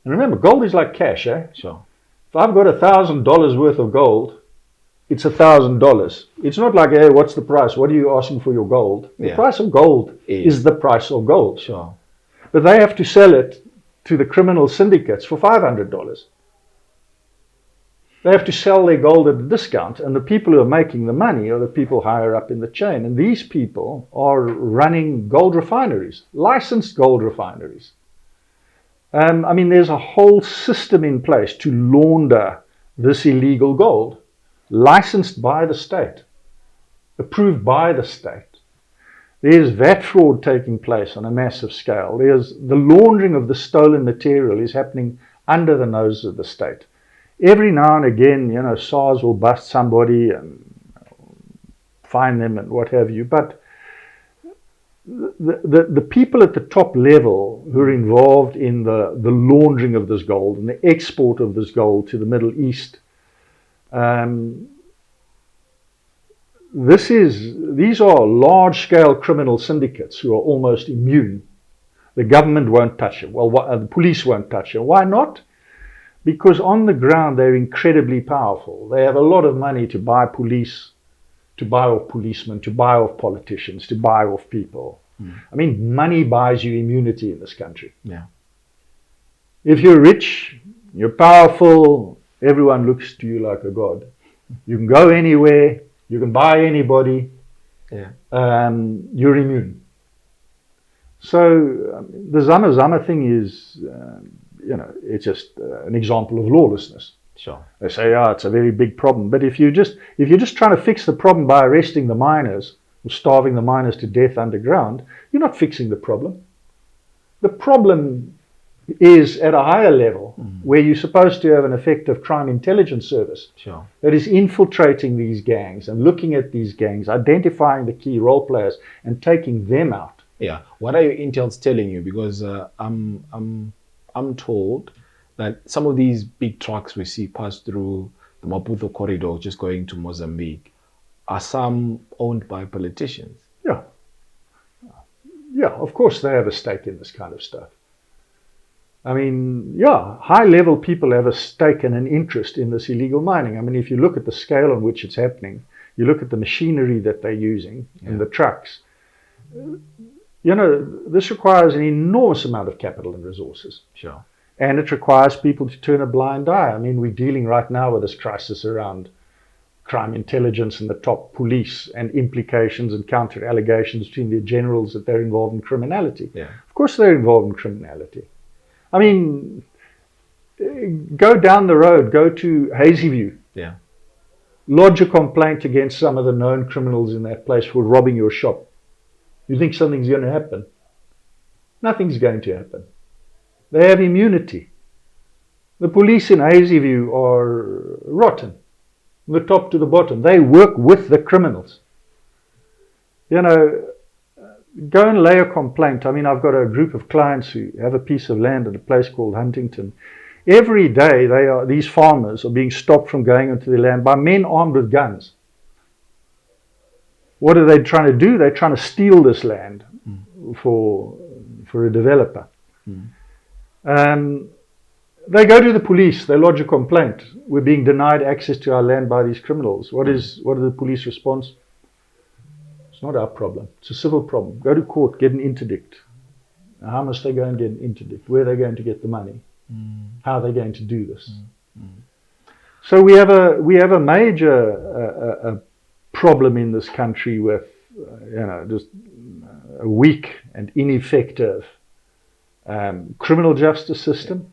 remember, gold is like cash, eh? Sure. If I've got $1,000 worth of gold it's $1,000. It's not like, hey, what's the price? What are you asking for your gold? The price of gold is the price of gold. Sure. But they have to sell it to the criminal syndicates for $500. They have to sell their gold at a discount, and the people who are making the money are the people higher up in the chain. And these people are running gold refineries, licensed gold refineries. I mean, there's a whole system in place to launder this illegal gold, licensed by the state, approved by the state. There's VAT fraud taking place on a massive scale. There's the laundering of the stolen material is happening under the nose of the state. Every now and again, you know, SARS will bust somebody and fine them and what have you. But the people at the top level who are involved in the laundering of this gold and the export of this gold to the Middle East, these are large-scale criminal syndicates who are almost immune. The government won't touch them. Well, the police won't touch them. Why not? Because on the ground they're incredibly powerful. They have a lot of money to buy police, to buy off policemen, to buy off politicians, to buy off people. I mean, money buys you immunity in this country. Yeah. If you're rich, you're powerful, everyone looks to you like a god. You can go anywhere, you can buy anybody, you're immune. So the Zama Zama thing is, you know, it's just an example of lawlessness. Sure. They say, it's a very big problem. But if you're just trying to fix the problem by arresting the miners or starving the miners to death underground, you're not fixing the problem. The problem is at a higher level where you're supposed to have an effective crime intelligence service that is infiltrating these gangs and looking at these gangs, identifying the key role players and taking them out. Yeah. What are your intels telling you? Because I'm told that some of these big trucks we see pass through the Maputo corridor just going to Mozambique are some owned by politicians. Yeah, of course they have a stake in this kind of stuff. I mean, high-level people have a stake and an interest in this illegal mining. I mean, if you look at the scale on which it's happening, you look at the machinery that they're using and the trucks, you know, this requires an enormous amount of capital and resources. Sure. And it requires people to turn a blind eye. I mean, we're dealing right now with this crisis around crime intelligence and the top police and implications and counter allegations between the generals that they're involved in criminality. Yeah. Of course they're involved in criminality. I mean, go down the road, go to Hazyview. Yeah. Lodge a complaint against some of the known criminals in that place for robbing your shop. You think something's going to happen? Nothing's going to happen. They have immunity. The police in Hazyview are rotten, from the top to the bottom. They work with the criminals. You know, go and lay a complaint. I mean, I've got a group of clients who have a piece of land at a place called Huntington. Every day these farmers are being stopped from going onto their land by men armed with guns. What are they trying to do? They're trying to steal this land for a developer. They go to the police, they lodge a complaint. We're being denied access to our land by these criminals. What is the police response? It's not our problem. It's a civil problem. Go to court, get an interdict. Now, how must they go and get an interdict? Where are they going to get the money? How are they going to do this? So we have a major problem in this country with just a weak and ineffective criminal justice system,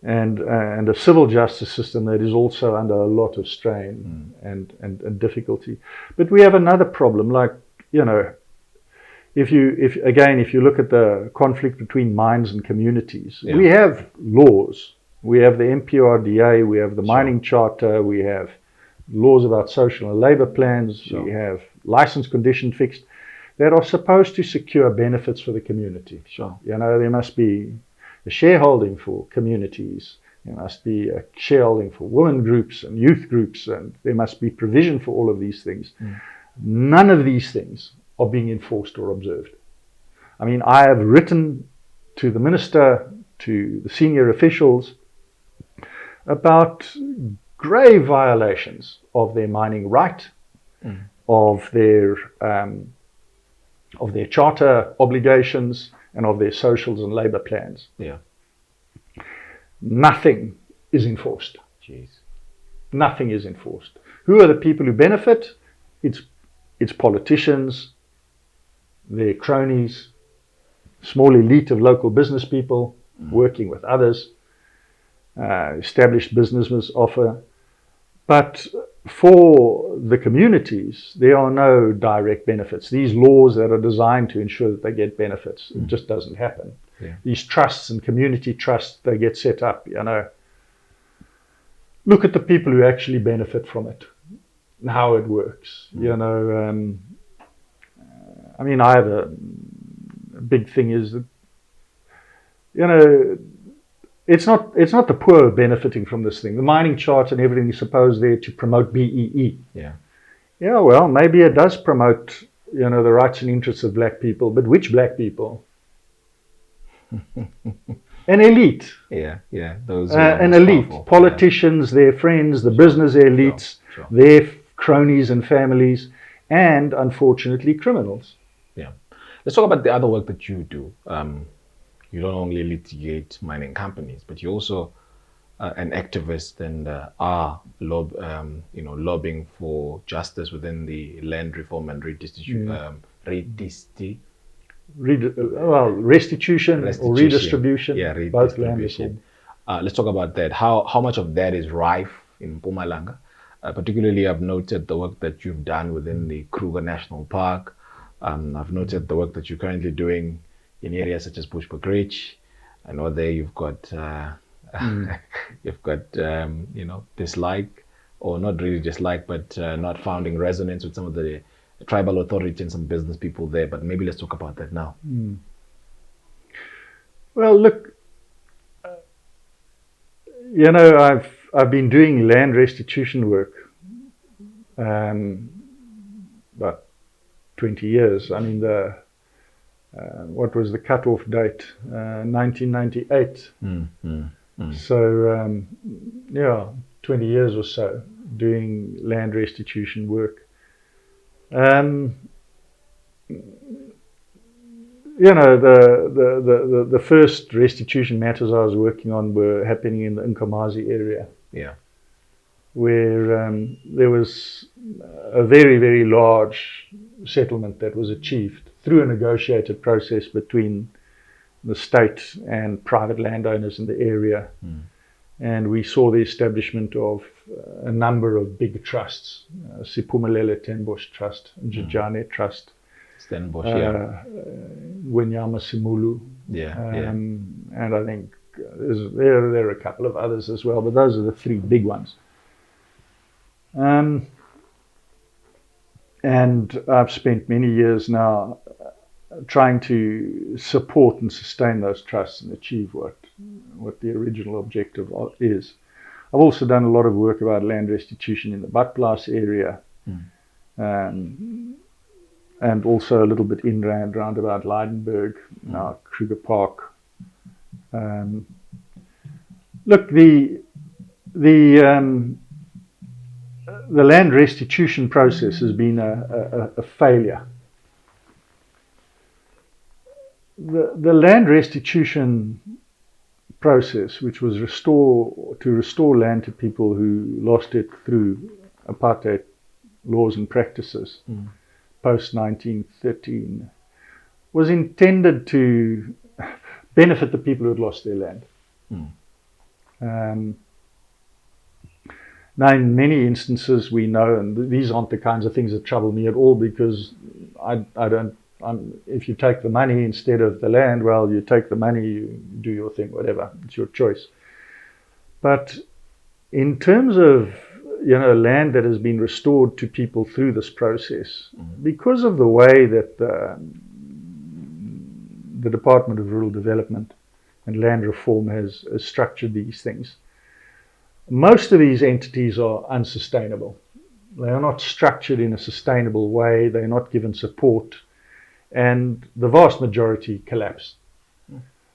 and a civil justice system that is also under a lot of strain and difficulty. But we have another problem, like, you know, if you look at the conflict between mines and communities, we have laws. We have the MPRDA, we have the Mining Charter, we have laws about social and labor plans, we have license condition fixed that are supposed to secure benefits for the community. You know, there must be a shareholding for communities, there must be a shareholding for women groups and youth groups, and there must be provision for all of these things. None of these things are being enforced or observed. I mean, I have written to the minister, to the senior officials, about grave violations of their mining right, of their charter obligations, and of their socials and labor plans. Yeah. Nothing is enforced. Jeez. Nothing is enforced. Who are the people who benefit? It's politicians, their cronies, small elite of local business people working with others, established businesses offer. But for the communities, there are no direct benefits. These laws that are designed to ensure that they get benefits, it just doesn't happen. Yeah. These trusts and community trusts, they get set up, Look at the people who actually benefit from it and how it works. I have a big thing is that, it's not the poor benefiting from this thing. The mining chart and everything is supposed there to promote BEE. Yeah. Yeah, well, maybe it does promote, the rights and interests of black people, but which black people? An elite. Yeah. Those an elite. powerful. Politicians, their friends, the business elites, Sure. their cronies and families, and unfortunately criminals. Yeah. Let's talk about the other work that you do. You don't only litigate mining companies, but you're also an activist and are lobbying for justice within the land reform and restitution. Restitution or redistribution. Yeah, both land redistribution. reform. Let's talk about that. How much of that is rife in Mpumalanga? Particularly, I've noted the work that you've done within the Kruger National Park. I've noted the work that you're currently doing in areas such as Bushbuckridge. I know there you've got dislike, or not really dislike, but not finding resonance with some of the tribal authority and some business people there. But maybe let's talk about that now. Well, look, I've been doing land restitution work about 20 years. I mean, what was the cutoff date? 1998. So, 20 years or so doing land restitution work. The first restitution matters I was working on were happening in the Nkomazi area. Yeah. Where there was a very, very large settlement that was achieved through a negotiated process between the state and private landowners in the area. And we saw the establishment of a number of big trusts, Siphumelele Tenbosch Trust, Njijane Trust, Stellenbosch, Wenyama Simulu, and I think there are a couple of others as well, but those are the three big ones. And I've spent many years now trying to support and sustain those trusts and achieve what the original objective is. I've also done a lot of work about land restitution in the Badplaas area, and also a little bit inland round about Leidenburg, now Kruger Park. Look, the land restitution process has been a failure. The land restitution process, which was to restore land to people who lost it through apartheid laws and practices post 1913, was intended to benefit the people who had lost their land. Now, in many instances, we know, and these aren't the kinds of things that trouble me at all, because if you take the money instead of the land, well, you take the money, you do your thing, whatever, it's your choice. But in terms of land that has been restored to people through this process, because of the way that the Department of Rural Development and Land Reform has structured these things, most of these entities are unsustainable. They are not structured in a sustainable way. They're not given support, and the vast majority collapse.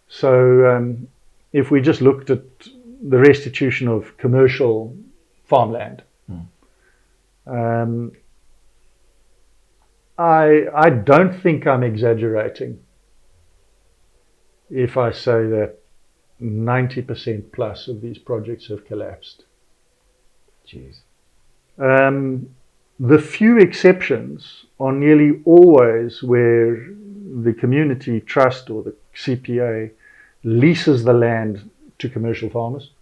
So if we just looked at the restitution of commercial farmland, I don't think I'm exaggerating if I say that 90% plus of these projects have collapsed. Jeez. The few exceptions are nearly always where the community trust or the CPA leases the land to commercial farmers,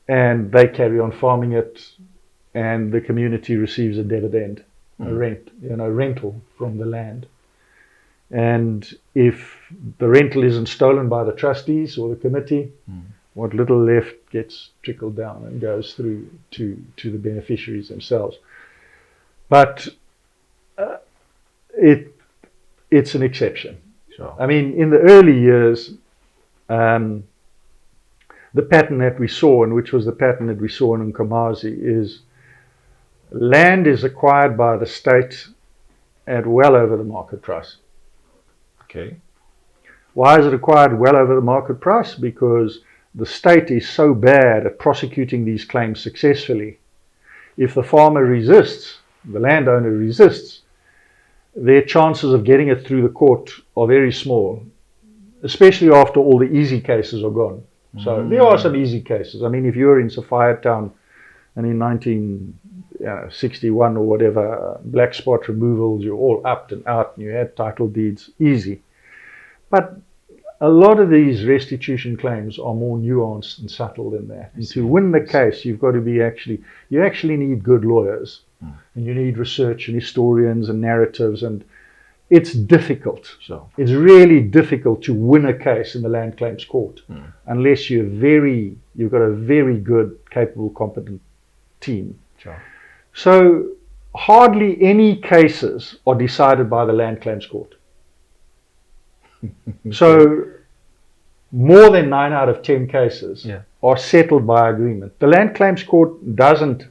and they carry on farming it, and the community receives a dividend, a rental from the land. And if the rental isn't stolen by the trustees or the committee, what little left gets trickled down and goes through to the beneficiaries themselves. But it's an exception. Sure. I mean, in the early years, the pattern that we saw, and which was the pattern that we saw in Nkomazi, is land is acquired by the state at well over the market price. Okay. Why is it acquired well over the market price? Because the state is so bad at prosecuting these claims successfully. If the farmer resists, the landowner resists, their chances of getting it through the court are very small, especially after all the easy cases are gone. So there are some easy cases. I mean, if you were in Sophiatown and in 1961 or whatever, black spot removals, you're all up and out and you had title deeds, easy. But a lot of these restitution claims are more nuanced and subtle than that. And to win the case, you've got to be you actually need good lawyers, and you need research and historians and narratives, and it's difficult. Sure. It's really difficult to win a case in the land claims court unless you've got a very good, capable, competent team. Sure. So hardly any cases are decided by the land claims court. So more than 9 out of 10 cases are settled by agreement. The land claims court doesn't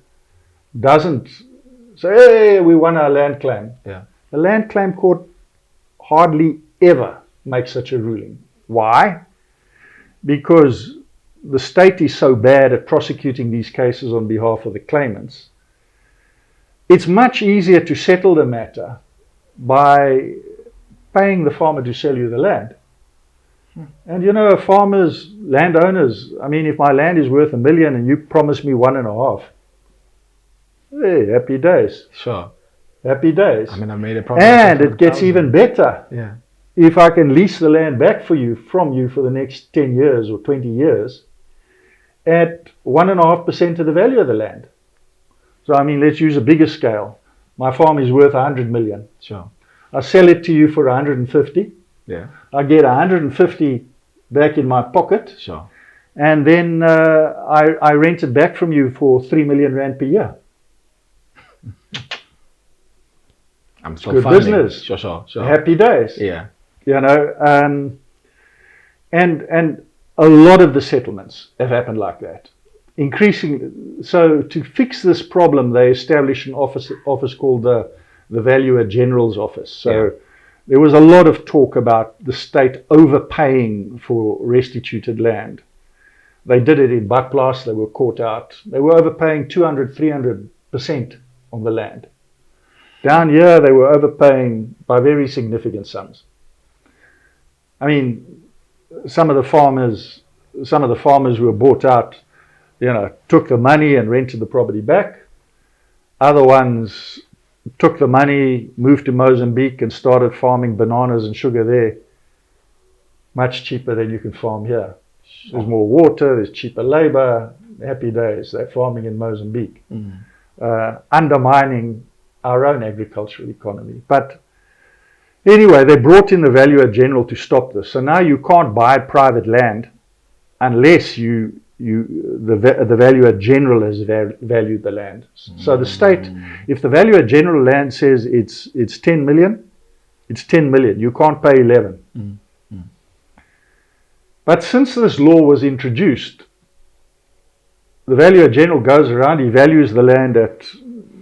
say, hey, we won our land claim. Yeah. The land claim court hardly ever makes such a ruling. Why? Because the state is so bad at prosecuting these cases on behalf of the claimants. It's much easier to settle the matter by paying the farmer to sell you the land. And you know, farmers, landowners, I mean, if my land is worth $1 million and you promise me 1.5, hey, happy days. Sure. Happy days. I mean, I made a promise. And it gets even better. Yeah. If I can lease the land back from you for the next 10 years or 20 years at 1.5% of the value of the land. So, I mean, let's use a bigger scale. My farm is worth 100 million. Sure. I sell it to you for 150. Yeah. I get 150 back in my pocket. Sure. And then I rent it back from you for 3 million rand per year. I'm still good funding. Business. Sure. Happy days. Yeah. You know, and a lot of the settlements have happened like that. Increasingly, so to fix this problem, they established an office called the Valuer General's Office. So there was a lot of talk about the state overpaying for restituted land. They did it in Bakplaas, they were caught out. They were overpaying 200-300% on the land. Down here, they were overpaying by very significant sums. I mean, some of the farmers who were bought out, you know, took the money and rented the property back. Other ones took the money, moved to Mozambique and started farming bananas and sugar there. Much cheaper than you can farm here. There's more water, there's cheaper labor, happy days. They're farming in Mozambique, undermining our own agricultural economy. But anyway, they brought in the Valuer General to stop this. So now you can't buy private land unless the Valuer General has valued the land. So the state, if the Valuer General land says it's 10 million, it's 10 million. You can't pay 11. But since this law was introduced, the Valuer General goes around, he values the land at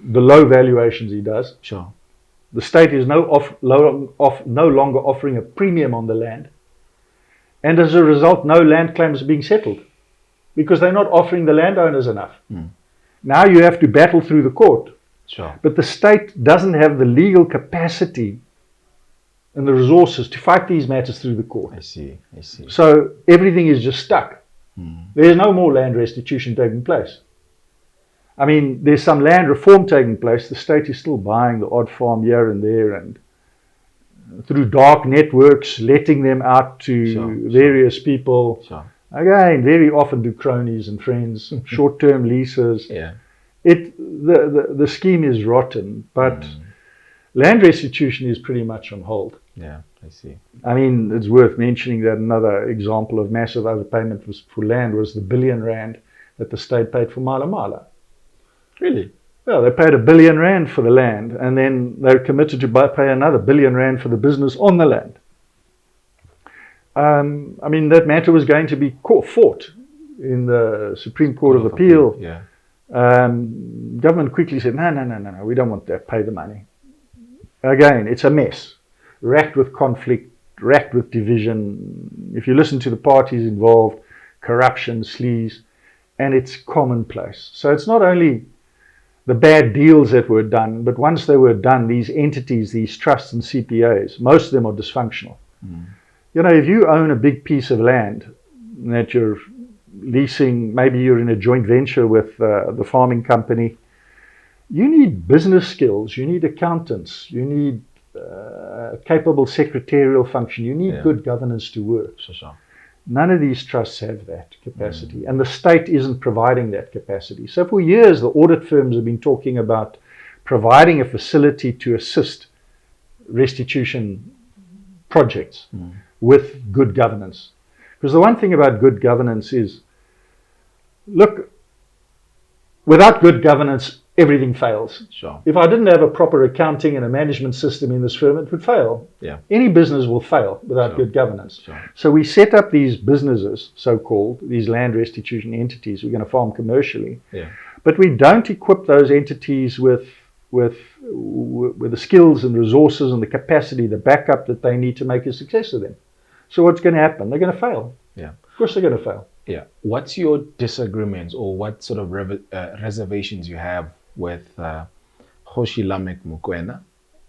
the low valuations he does. Sure. The state is no longer offering a premium on the land. And as a result, no land claims are being settled because they're not offering the landowners enough. Now you have to battle through the court. Sure. But the state doesn't have the legal capacity and the resources to fight these matters through the court. I see. I see. So everything is just stuck. There's no more land restitution taking place. I mean, there's some land reform taking place. The state is still buying the odd farm here and there, and through dark networks, letting them out to various people. Sure. Again, very often to cronies and friends, short-term leases. Yeah. The scheme is rotten, but land restitution is pretty much on hold. Yeah, I see. I mean, it's worth mentioning that another example of massive overpayment for land was the R1 billion that the state paid for Mala Mala. Really? Well, they paid R1 billion for the land, and then they're committed to pay another R1 billion for the business on the land. I mean, that matter was going to be fought in the Supreme Court of Appeal. Yeah. Government quickly said, no, we don't want that, pay the money. Again, it's a mess, racked with conflict, racked with division. If you listen to the parties involved, corruption, sleaze, and it's commonplace. So it's not only the bad deals that were done, but once they were done, these entities, these trusts and CPAs, most of them are dysfunctional. You know, if you own a big piece of land that you're leasing, maybe you're in a joint venture with the farming company, you need business skills, you need accountants, you need capable secretarial function, you need good governance to work. None of these trusts have that capacity, and the state isn't providing that capacity. So for years, the audit firms have been talking about providing a facility to assist restitution projects with good governance. Because the one thing about good governance is, look, without good governance, everything fails. Sure. If I didn't have a proper accounting and a management system in this firm, it would fail. Yeah. Any business will fail without good governance. Sure. So we set up these businesses, so-called, these land restitution entities. We're going to farm commercially. Yeah. But we don't equip those entities with the skills and resources and the capacity, the backup that they need to make a success of them. So what's going to happen? They're going to fail. Yeah. Of course they're going to fail. Yeah. What's your disagreements, or what sort of reservations you have with Kgoshi Lamek Mokoena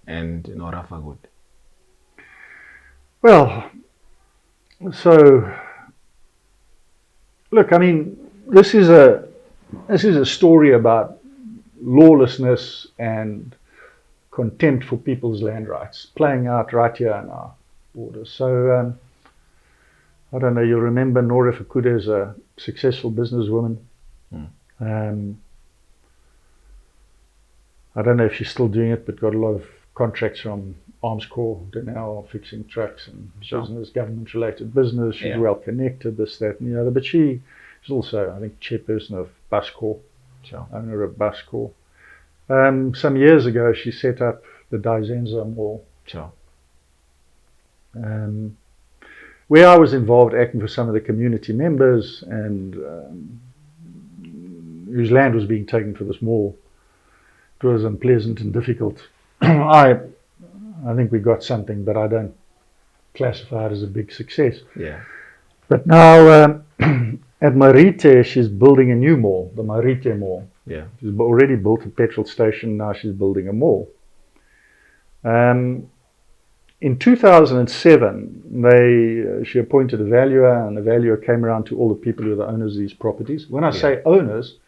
and Nora Fagood? Well, so look, I mean, this is a story about lawlessness and contempt for people's land rights playing out right here in our borders. So I don't know, you'll remember Nora Fagood as a successful businesswoman. I don't know if she's still doing it, but got a lot of contracts from Arms Corps. They're now fixing trucks and business, government-related business. She's well connected, this, that, and the other. But she's also, I think, chairperson of Bus Corps, owner of Bus Corps. Some years ago, she set up the Dizenza Mall, where I was involved acting for some of the community members, and whose land was being taken for this mall. It was unpleasant and difficult. I think we got something, but I don't classify it as a big success. Yeah. But now at Marite, she's building a new mall, the Marite Mall. Yeah. She's already built a petrol station. Now she's building a mall. In 2007, she appointed a valuer, and the valuer came around to all the people who are the owners of these properties. When I say owners,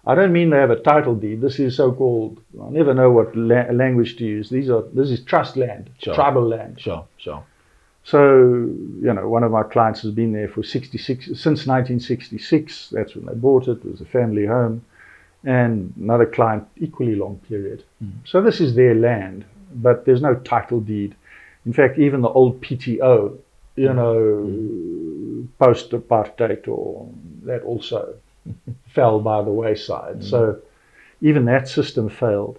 I don't mean they have a title deed. This is so-called, I never know what language to use. This is trust land, tribal land. Sure. So, you know, one of my clients has been there since 1966. That's when they bought it. It was a family home. And another client, equally long period. So this is their land, but there's no title deed. In fact, even the old PTO, you know, post-apartheid, or that also fell by the wayside. So even that system failed.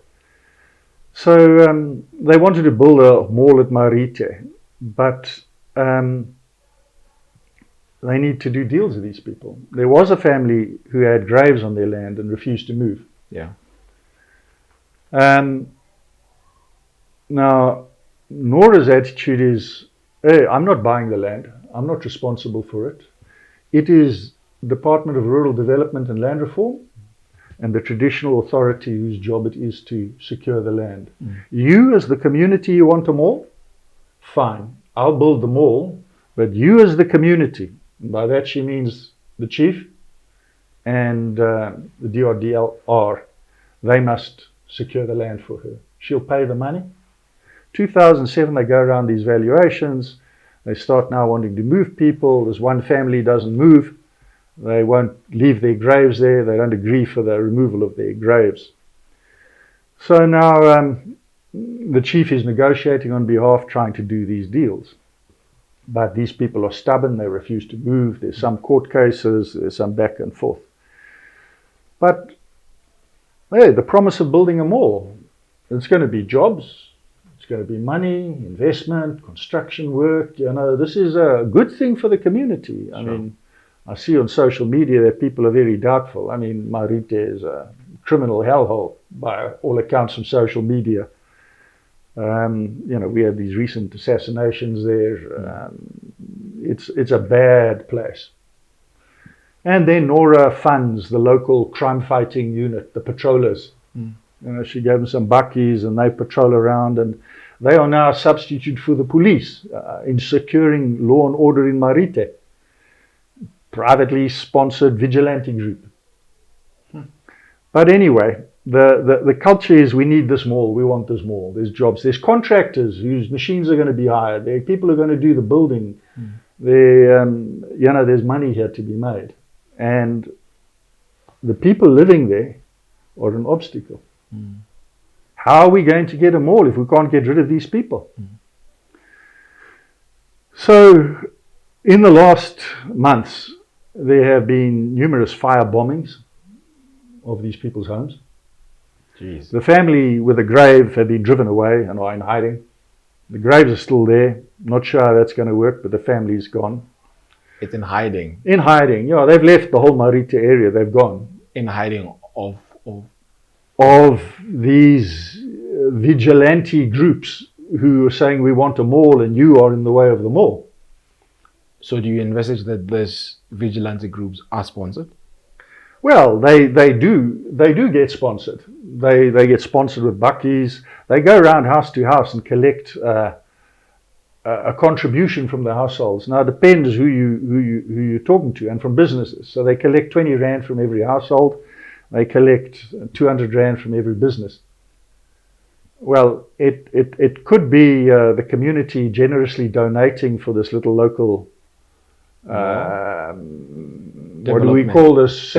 So they wanted to build a mall at Marite, but they need to do deals with these people. There was a family who had graves on their land and refused to move. Yeah. Now, Nora's attitude is, hey, I'm not buying the land. I'm not responsible for it. It is Department of Rural Development and Land Reform. and the traditional authority whose job it is to secure the land. You as the community, you want a mall? Fine, I'll build the mall, but you as the community, and by that she means the chief and the DRDLR, they must secure the land for her. She'll pay the money. 2007, they go around these valuations. They start now wanting to move people. This one family doesn't move. They won't leave their graves there. They don't agree for the removal of their graves. So now the chief is negotiating on behalf, trying to do these deals. But these people are stubborn. They refuse to move. There's some court cases. There's some back and forth. But hey, the promise of building a mall, it's going to be jobs. It's going to be money, investment, construction work. You know, this is a good thing for the community. I mean, I see on social media that people are very doubtful. I mean, Marite is a criminal hellhole by all accounts from social media. You know, we had these recent assassinations there. It's a bad place. And then Nora funds the local crime-fighting unit, the patrollers. You know, she gave them some bakkies and they patrol around, and they are now a substitute for the police in securing law and order in Marite. Privately sponsored vigilante group. But anyway, the culture is we need this mall, we want this mall. There's jobs, there's contractors whose machines are going to be hired, there are people who are going to do the building. There, you know, there's money here to be made. And the people living there are an obstacle. How are we going to get a mall if we can't get rid of these people? So in the last months, there have been numerous fire bombings of these people's homes. Jeez. The family with a grave have been driven away and are in hiding. The graves are still there. Not sure how that's going to work, but the family's gone. It's in hiding. In hiding, yeah. They've left the whole Marite area. They've gone. In hiding of these vigilante groups who are saying we want a mall and you are in the way of the mall. So do you envisage that these vigilante groups are sponsored? Well, they do get sponsored. They get sponsored with bakkies. They go around house to house and collect a contribution from the households. Now it depends who you're talking to, and from businesses. So they collect 20 Rand from every household. They collect 200 Rand from every business. Well, it could be the community generously donating for this little local what do we call this?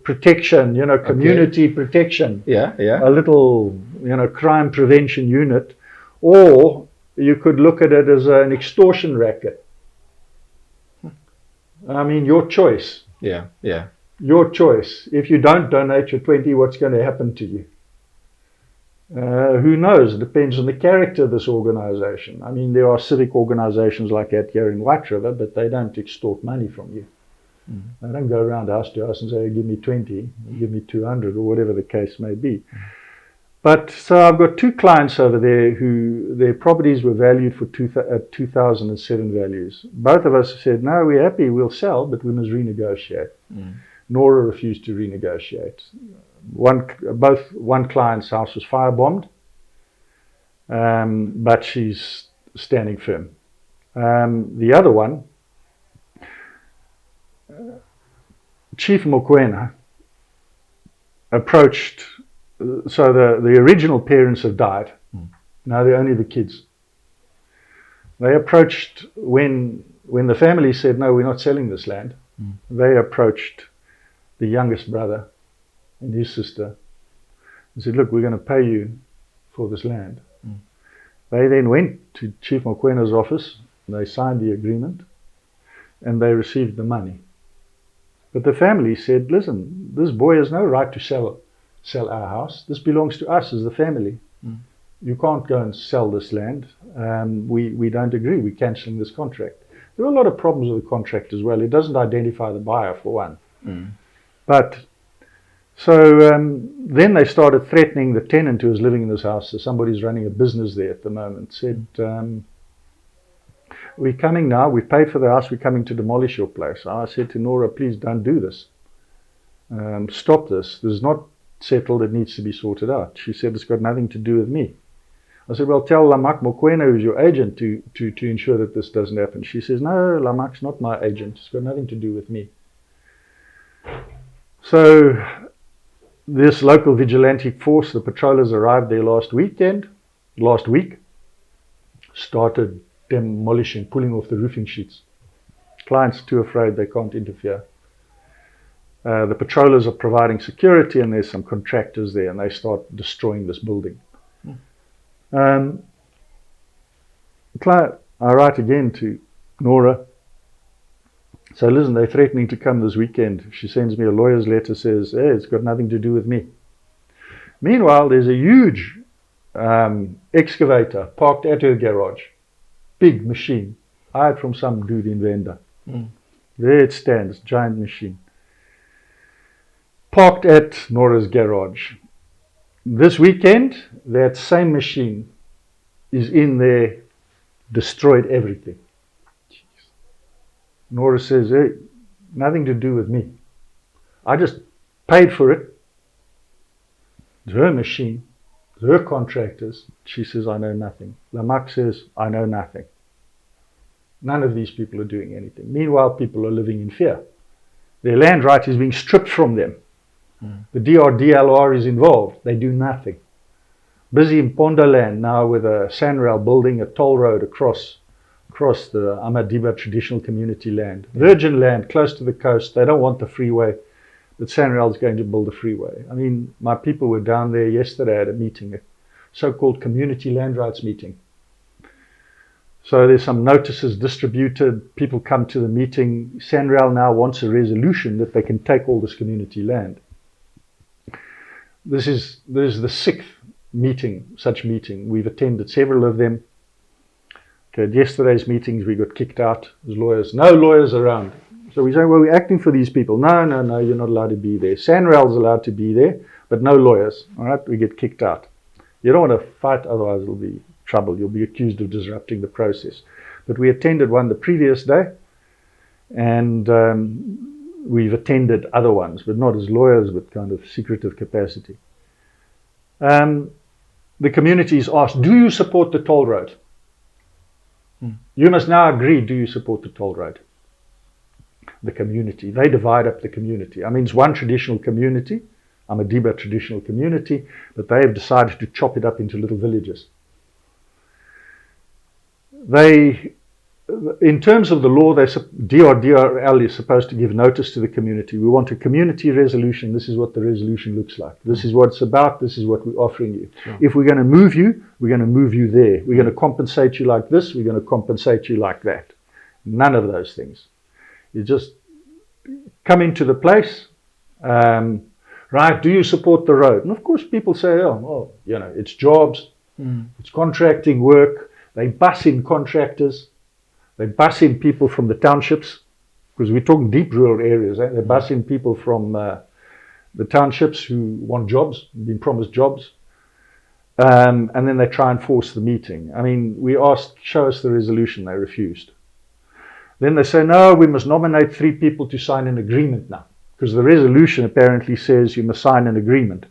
Protection, you know, community protection. Yeah. A little, you know, crime prevention unit. Or you could look at it as an extortion racket. I mean, your choice. Yeah. Your choice. If you don't donate your 20, what's going to happen to you? Who knows? It depends on the character of this organization. I mean, there are civic organizations like that here in White River, but they don't extort money from you. They don't go around house to house and say, give me 20, give me 200, or whatever the case may be. But so I've got two clients over there who their properties were valued for 2007 values. Both of us said, no, we're happy, we'll sell, but we must renegotiate. Nora refused to renegotiate. One client's house was firebombed, but she's standing firm. The other one, Chief Mokoena approached, so the original parents have died. Now they're only the kids. They approached, when the family said, no, we're not selling this land, they approached the youngest brother and his sister and said, look, we're going to pay you for this land. They then went to Chief Mokwena's office, and they signed the agreement, and they received the money. But the family said, listen, this boy has no right to sell our house. This belongs to us as the family. You can't go and sell this land. We don't agree. We're cancelling this contract. There are a lot of problems with the contract as well. It doesn't identify the buyer, for one. But so then they started threatening the tenant who was living in this house. So somebody's running a business there at the moment. Said, we're coming now. We've paid for the house. We're coming to demolish your place. I said to Nora, please don't do this. stop this. This is not settled. It needs to be sorted out. She said, it's got nothing to do with me. I said, well, tell Lamak Mokoena, who's your agent, to ensure that this doesn't happen. She says, no, Lamak's not my agent. It's got nothing to do with me. So this local vigilante force, the patrollers, arrived there last week, started demolishing, pulling off the roofing sheets. Clients too afraid they can't interfere. The patrollers are providing security, and there's some contractors there, and they start destroying this building. I write again to Nora. So listen, they're threatening to come this weekend. She sends me a lawyer's letter, says, hey, it's got nothing to do with me. Meanwhile, there's a huge excavator parked at her garage. Big machine. I had from some dude in Venda. There it stands, giant machine. Parked at Nora's garage. This weekend, that same machine is in there, destroyed everything. Jeez. Nora says, hey, nothing to do with me. I just paid for it. It's her machine, it's her contractors. She says, I know nothing. Lamak says, I know nothing. None of these people are doing anything. Meanwhile, people are living in fear. Their land right is being stripped from them. The DRDLR is involved. They do nothing. Busy in Pondoland now with a Sanrail building a toll road across the Amadiba traditional community land. Virgin land, close to the coast. They don't want the freeway, but Sanrail is going to build a freeway. I mean, my people were down there yesterday at a meeting, a so-called community land rights meeting. So there's some notices distributed. People come to the meeting. Sanrail now wants a resolution that they can take all this community land. This is the sixth such meeting. We've attended several of them. Okay, at yesterday's meetings, we got kicked out as lawyers. No lawyers around. So we say, well, we're acting for these people. No, you're not allowed to be there. Sanrail's allowed to be there, but no lawyers. All right, we get kicked out. You don't want to fight, otherwise it'll be trouble. You'll be accused of disrupting the process. But we attended one the previous day, and we've attended other ones, but not as lawyers, but kind of secretive capacity. The community is asked, do you support the toll road? You must now agree, do you support the toll road? The community, they divide up the community. I mean, it's one traditional community, Amadiba traditional community, but they have decided to chop it up into little villages. In terms of the law, DRDRL is supposed to give notice to the community. We want a community resolution. This is what the resolution looks like. This is what it's about. This is what we're offering you. Sure. If we're going to move you, we're going to move you there. We're going to compensate you like this. We're going to compensate you like that. None of those things. You just come into the place. Right, do you support the road? And of course people say, oh, well, it's jobs. It's contracting work. They bus in contractors. They bus in people from the townships, because we're talking deep rural areas. They bus in people from the townships who want jobs, been promised jobs. And then they try and force the meeting. I mean, we asked, show us the resolution. They refused. Then they say, no, we must nominate 3 people to sign an agreement now, because the resolution apparently says you must sign an agreement.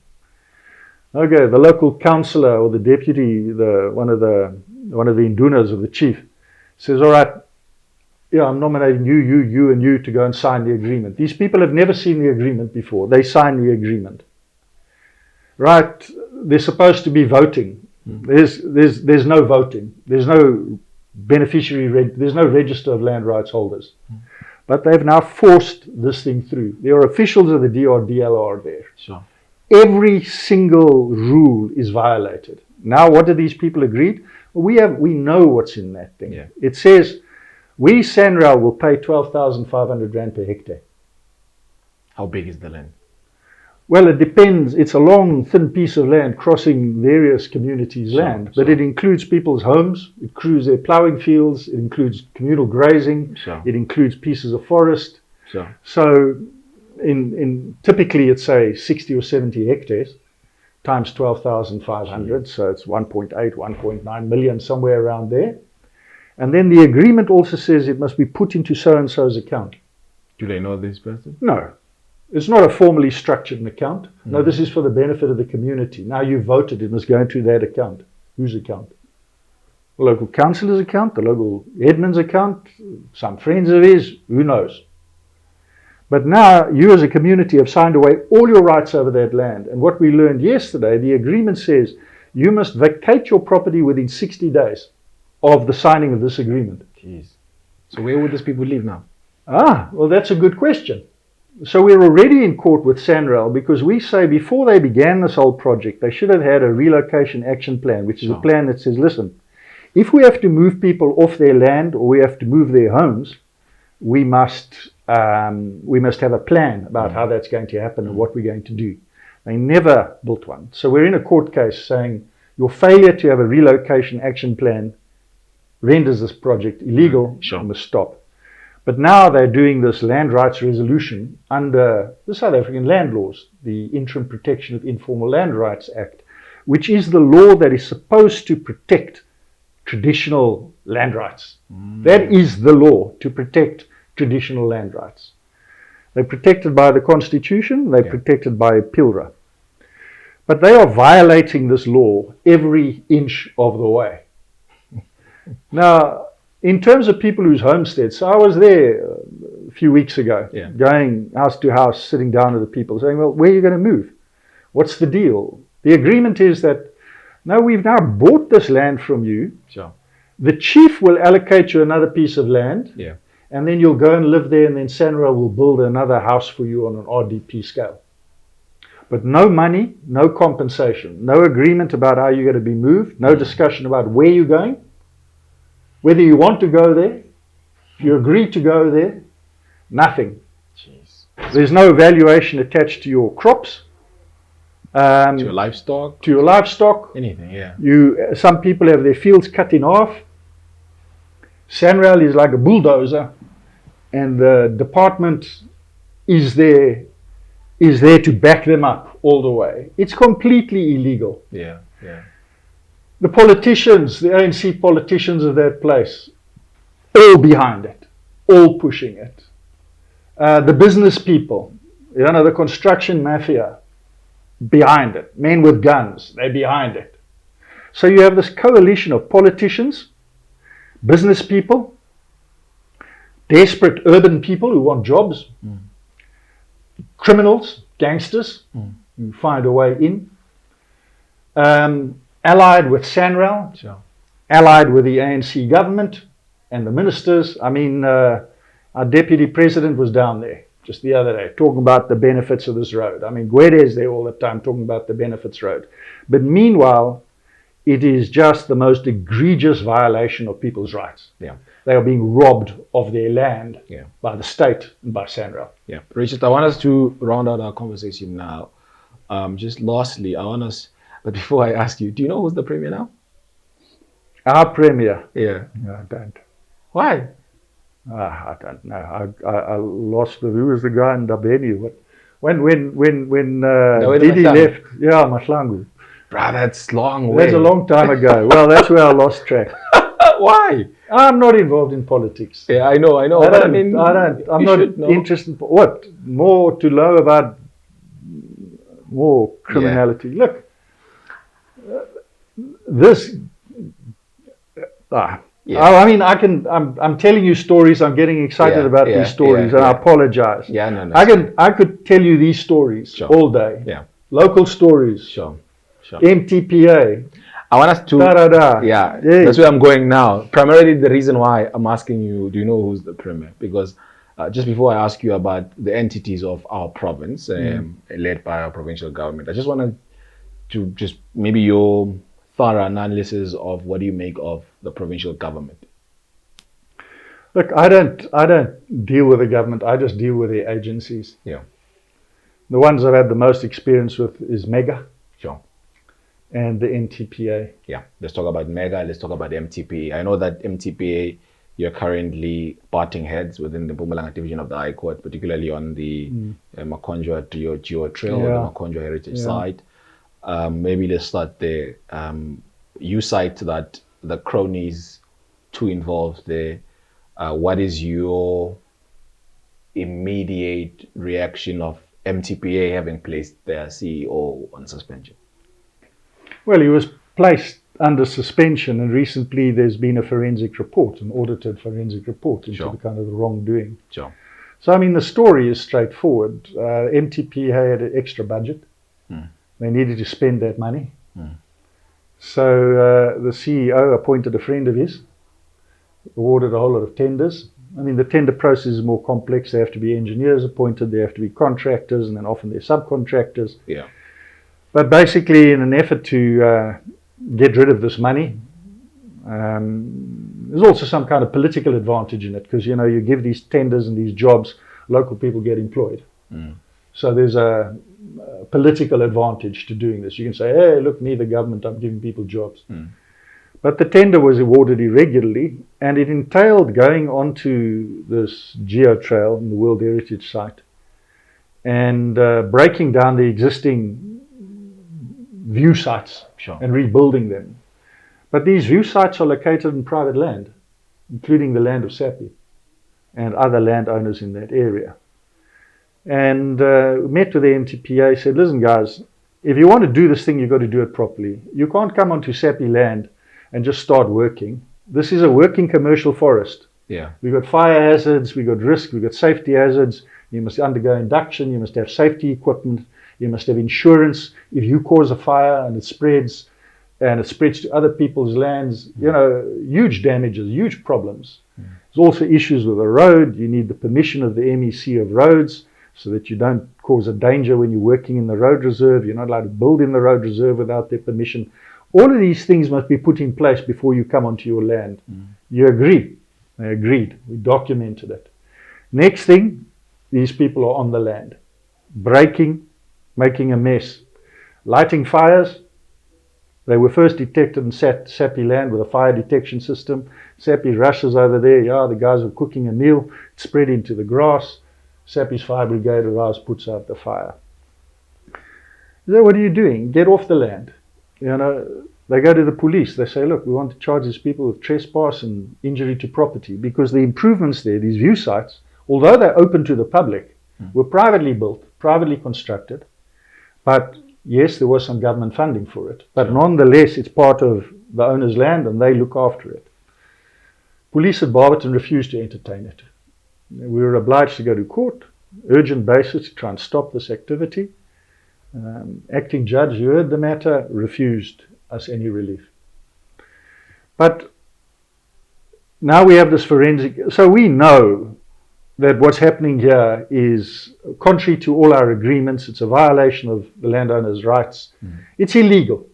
Okay, the local councillor or the deputy, one of the indunas of the chief, says, all right, I'm nominating you and you to go and sign the agreement. These people have never seen the agreement before. They sign the agreement. Right, there's supposed to be voting. There's no voting. There's no beneficiary, there's no register of land rights holders. But they've now forced this thing through. There are officials of the DRDLR there. Sure. Every single rule is violated. Now, what do these people agreed? Well, we know what's in that thing. Yeah. It says, we Sanrail will pay 12,500 Rand per hectare. How big is the land? Well, it depends. It's a long, thin piece of land crossing various communities' land, but it includes people's homes, it includes their ploughing fields, it includes communal grazing, it includes pieces of forest. So in typically it's say 60 or 70 hectares times 12,500, so it's 1.8, 1.9 million, somewhere around there. And then the agreement also says it must be put into so-and-so's account. Do they know this person? No. It's not a formally structured account. No, this is for the benefit of the community. Now you voted, it must go into that account. Whose account? The local councillor's account, the local headman's account, some friends of his, who knows. But now you as a community have signed away all your rights over that land. And what we learned yesterday, the agreement says you must vacate your property within 60 days of the signing of this agreement. Jeez. So where would these people live now? Well, that's a good question. So we're already in court with SANRAL because we say before they began this whole project, they should have had a relocation action plan, which is a plan that says, listen, if we have to move people off their land or we have to move their homes, we must have a plan about how that's going to happen and what we're going to do. They never built one. So we're in a court case saying your failure to have a relocation action plan renders this project illegal and must stop. But now they're doing this land rights resolution under the South African land laws, the Interim Protection of Informal Land Rights Act, which is the law that is supposed to protect traditional land rights. That is the law, to protect traditional land rights. They're protected by the Constitution, they're protected by PILRA. But they are violating this law every inch of the way. Now, in terms of people whose homesteads, so I was there a few weeks ago, going house to house, sitting down with the people, saying, well, where are you going to move? What's the deal? The agreement is that, no, we've now bought this land from you. Sure. The chief will allocate you another piece of land, and then you'll go and live there, and then SANRAL will build another house for you on an RDP scale. But no money, no compensation, no agreement about how you're going to be moved, no discussion about where you're going, whether you want to go there, if you agree to go there, nothing. Jeez. There's no valuation attached to your crops. To your livestock? To your livestock. Anything, Some people have their fields cut in half. SANRAL is like a bulldozer, and the department is there to back them up all the way. It's completely illegal. The politicians, the ANC politicians of that place, all behind it, all pushing it. The business people, the construction mafia, behind it. Men with guns, they're behind it. So you have this coalition of politicians, business people, desperate urban people who want jobs, criminals, gangsters who find a way in, allied with SANRAL, allied with the ANC government and the ministers. I mean, our deputy president was down there just the other day talking about the benefits of this road. I mean, Guedes there all the time talking about the benefits road. But meanwhile, it is just the most egregious violation of people's rights. They are being robbed of their land by the state and by SANRAL. Richard, I want us to round out our conversation now. Just lastly, but before I ask you, do you know who's the premier now? Our premier? No, I don't. Why? I don't know. I lost who was the guy in Dabeni? When Didi left? Mahlangu. Bruh, that's long way. That's a long time ago. Well, that's where I lost track. Why? I'm not involved in politics. I know. I'm not interested in what? More to know about more criminality. Look, this. I mean, I'm telling you stories. I'm getting excited about these stories, and I apologize. I could tell you these stories all day. Local stories. Sure. MTPA. I want us to. That's where I'm going now. Primarily, the reason why I'm asking you, do you know who's the premier? Because just before I ask you about the entities of our province, led by our provincial government, I just wanted to just maybe your thorough analysis of what do you make of the provincial government. Look, I don't deal with the government. I just deal with the agencies. The ones I've had the most experience with is Mega. And the MTPA. Let's talk about Mega. Let's talk about MTPA. I know that MTPA, you're currently parting heads within the Mpumalanga division of the High Court, particularly on the Makonjwa Geo Trail, or the Makonjwa Heritage site. Maybe let's start there. You cite that the cronies too involved there. What is your immediate reaction of MTPA having placed their CEO on suspension? Well, he was placed under suspension, and recently there's been a forensic report, an audited forensic report into Sure. the kind of the wrongdoing. Sure. So, I mean, the story is straightforward. MTPA had an extra budget. They needed to spend that money. So the CEO appointed a friend of his, awarded a whole lot of tenders. I mean, the tender process is more complex. There have to be engineers appointed, there have to be contractors, and then often they're subcontractors. Yeah. But basically, in an effort to get rid of this money, there's also some kind of political advantage in it, because, you know, you give these tenders and these jobs, local people get employed. So there's a political advantage to doing this. You can say, hey, look, me, the government, I'm giving people jobs. But the tender was awarded irregularly, and it entailed going onto this geotrail in the World Heritage Site and breaking down the existing view sites and rebuilding them. But these view sites are located in private land, including the land of Sappi and other landowners in that area. And met with the MTPA, said, listen guys, if you want to do this thing, you've got to do it properly. You can't come onto Sappi land and just start working. This is a working commercial forest. Yeah. We've got fire hazards, we've got risk, we've got safety hazards. You must undergo induction, you must have safety equipment, you must have insurance. If you cause a fire and it spreads to other people's lands, you know, huge damages, huge problems. There's also issues with the road. You need the permission of the MEC of roads so that you don't cause a danger when you're working in the road reserve. You're not allowed to build in the road reserve without their permission. All of these things must be put in place before you come onto your land. You agree? They agreed. We documented it. Next thing, these people are on the land, breaking, making a mess, lighting fires. They were first detected in Sappi land with a fire detection system. Sappi rushes over there. Yeah, the guys are cooking a meal. It spread into the grass. Sappi's fire brigade arrives, puts out the fire. So what are you doing? Get off the land. You know, they go to the police. They say, look, we want to charge these people with trespass and injury to property, because the improvements there, these view sites, although they're open to the public, were privately built, privately constructed. But yes, there was some government funding for it. But nonetheless, it's part of the owner's land and they look after it. Police at Barberton refused to entertain it. We were obliged to go to court, urgent basis, to try and stop this activity. Acting judge, who heard the matter, refused us any relief. But now we have this forensic, so we know that what's happening here is contrary to all our agreements. It's a violation of the landowner's rights. It's illegal.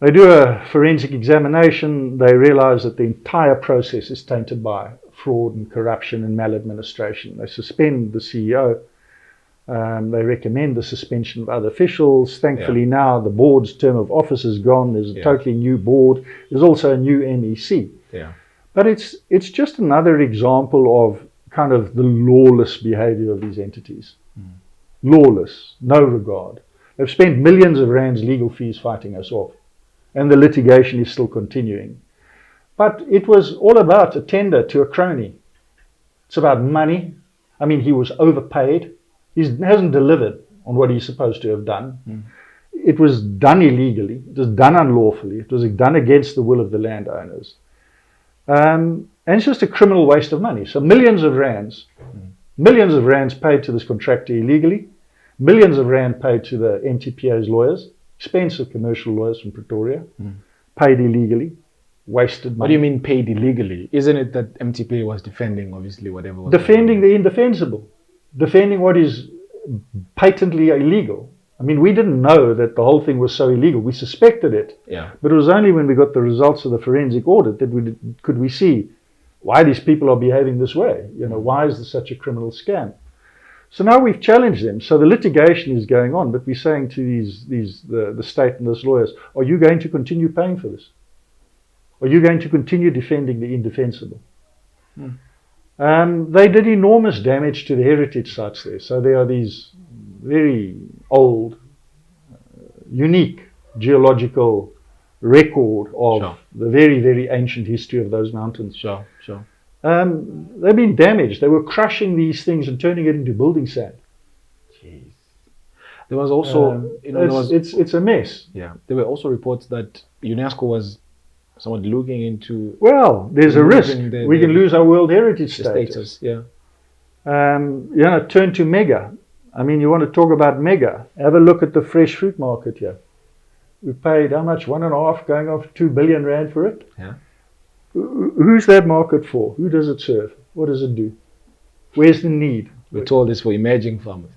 They do a forensic examination. They realize that the entire process is tainted by fraud and corruption and maladministration. They suspend the CEO. They recommend the suspension of other officials. Thankfully now the board's term of office is gone. There's a totally new board. There's also a new MEC. But it's just another example of kind of the lawless behavior of these entities. Lawless, no regard. They've spent millions of rands legal fees fighting us off, and the litigation is still continuing. But it was all about a tender to a crony. It's about money. I mean, he was overpaid. He hasn't delivered on what he's supposed to have done. It was done illegally. It was done unlawfully. It was done against the will of the landowners. And it's just a criminal waste of money. So millions of rands paid to this contractor illegally, millions of rand paid to the MTPA's lawyers, expensive commercial lawyers from Pretoria, paid illegally, wasted money. What do you mean paid illegally? Isn't it that MTPA was defending, obviously, whatever was defending the indefensible, defending what is patently illegal. I mean, we didn't know that the whole thing was so illegal. We suspected it. But it was only when we got the results of the forensic audit that could we see why these people are behaving this way. You know, why is this such a criminal scam? So now we've challenged them. So the litigation is going on, but we're saying to the state and those lawyers, are you going to continue paying for this? Are you going to continue defending the indefensible? They did enormous damage to the heritage sites there. So there are these very old, unique geological record of the very, very ancient history of those mountains. They've been damaged. They were crushing these things and turning it into building sand. There was also, it's a mess. Yeah, there were also reports that UNESCO was somewhat looking into. Well, there's a risk. We can lose our World Heritage status. Yeah. Turn to mega. I mean, you want to talk about mega. Have a look at the fresh fruit market here. We paid how much? 1.5, going off 2 billion rand for it. Yeah. Who's that market for? Who does it serve? What does it do? Where's the need? We're told it's for emerging farmers.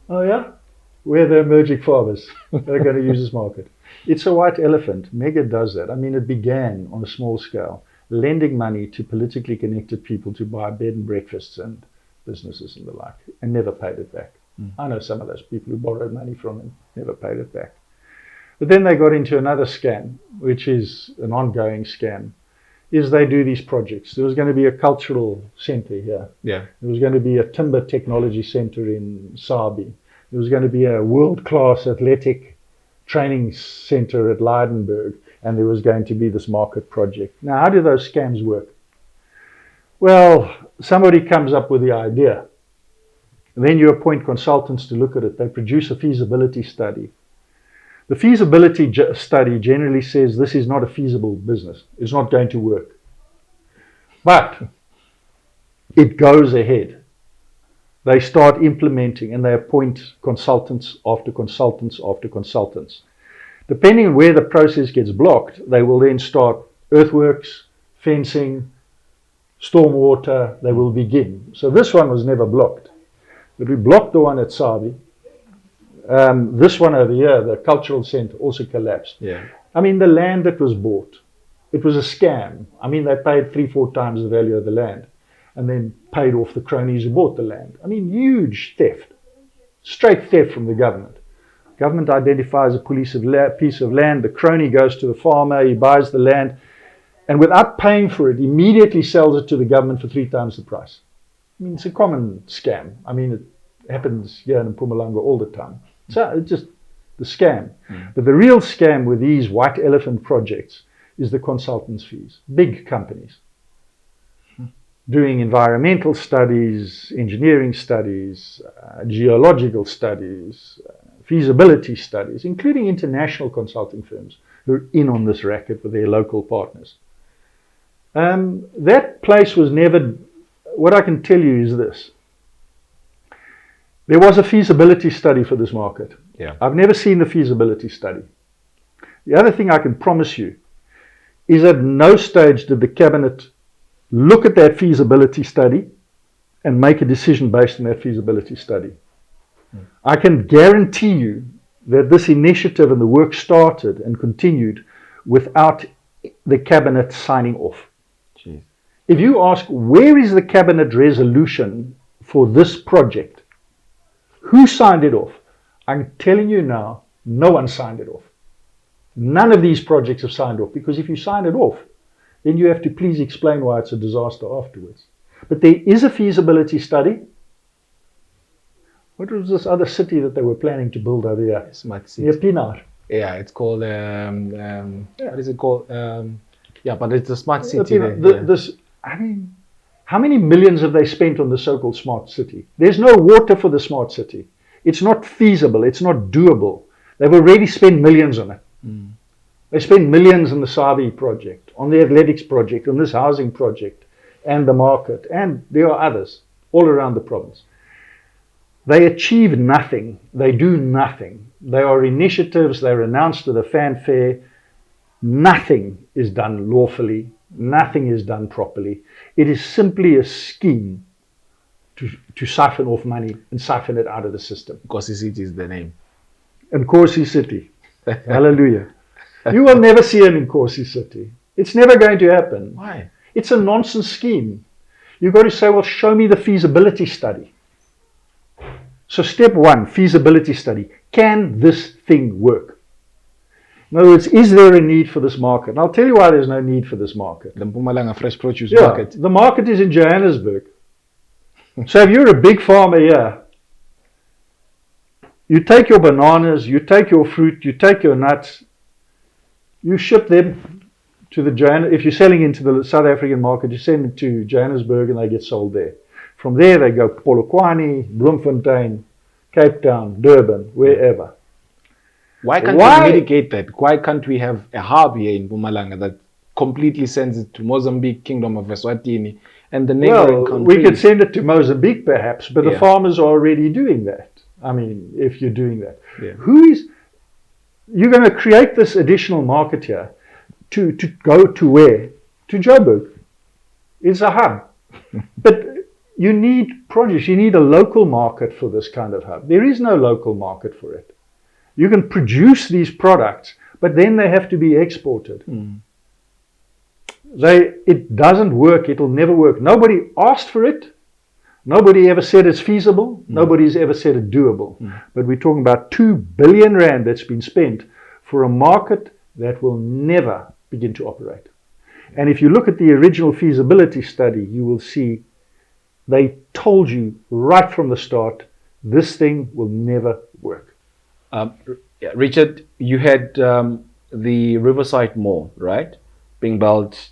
Oh yeah? Where are the emerging farmers that are going to use this market? It's a white elephant. Mega does that. I mean, it began on a small scale, lending money to politically connected people to buy bed and breakfasts and businesses and the like, and never paid it back. I know some of those people who borrowed money from him, never paid it back. But then they got into another scam, which is an ongoing scam, is they do these projects. There was going to be a cultural center here. Yeah. There was going to be a timber technology center in Sabi. There was going to be a world-class athletic training center at Leidenburg. And there was going to be this market project. Now, how do those scams work? Well, somebody comes up with the idea. Then you appoint consultants to look at it. They produce a feasibility study. The feasibility study generally says this is not a feasible business. It's not going to work. But it goes ahead. They start implementing and they appoint consultants after consultants after consultants. Depending on where the process gets blocked, they will then start earthworks, fencing, stormwater. They will begin. So this one was never blocked. But we blocked the one at Sabi. This one over here, the cultural center, also collapsed. Yeah. I mean, the land that was bought, it was a scam. I mean, they paid 3-4 times the value of the land and then paid off the cronies who bought the land. I mean, huge theft, straight theft from the government. Government identifies a piece of land, the crony goes to the farmer, he buys the land, and without paying for it, immediately sells it to the government for 3 times the price. I mean, it's a common scam. I mean, it happens here in Mpumalanga all the time. So it's just the scam. But the real scam with these white elephant projects is the consultants' fees. Big companies doing environmental studies, engineering studies, geological studies, feasibility studies, including international consulting firms who are in on this racket with their local partners. That place was never... What I can tell you is this. There was a feasibility study for this market. Yeah. I've never seen the feasibility study. The other thing I can promise you is at no stage did the cabinet look at that feasibility study and make a decision based on that feasibility study. I can guarantee you that this initiative and the work started and continued without the cabinet signing off. Jeez. If you ask, where is the cabinet resolution for this project? Who signed it off? I'm telling you now, no one signed it off. None of these projects have signed off, because if you sign it off, then you have to please explain why it's a disaster afterwards. But there is a feasibility study. What was this other city that they were planning to build over here? Smart city. Near Pienaar. Yeah, it's called, what is it called? Yeah, but it's a smart city. I mean, how many millions have they spent on the so-called smart city? There's no water for the smart city. It's not feasible. It's not doable. They've already spent millions on it. They spent millions on the Sabi project, on the athletics project, on this housing project, and the market. And there are others all around the province. They achieve nothing. They do nothing. They are initiatives. They're announced with a fanfare. Nothing is done lawfully. Nothing is done properly. It is simply a scheme to siphon off money and siphon it out of the system. Nkosi City is the name. Nkosi City. Hallelujah. You will never see an Nkosi City. It's never going to happen. Why? It's a nonsense scheme. You've got to say, well, show me the feasibility study. So step 1, feasibility study. Can this thing work? In other words, is there a need for this market? And I'll tell you why there's no need for this market. The Mpumalanga fresh produce market. The market is in Johannesburg. So if you're a big farmer here, you take your bananas, you take your fruit, you take your nuts, you ship them to the if you're selling into the South African market, you send them to Johannesburg and they get sold there. From there they go Polokwane, Bloemfontein, Cape Town, Durban, wherever. Why can't we mitigate that? Why can't we have a hub here in Mpumalanga that completely sends it to Mozambique, Kingdom of Eswatini, and the neighboring countries? We could send it to Mozambique perhaps, but the farmers are already doing that. I mean, if you're doing that. You're going to create this additional market here to go to where? To Joburg. It's a hub. But you need produce. You need a local market for this kind of hub. There is no local market for it. You can produce these products, but then they have to be exported. It doesn't work. It'll never work. Nobody asked for it. Nobody ever said it's feasible. Nobody's ever said it's doable. But we're talking about 2 billion rand that's been spent for a market that will never begin to operate. And if you look at the original feasibility study, you will see they told you right from the start, this thing will never work. Richard, you had the Riverside Mall, right? Being built,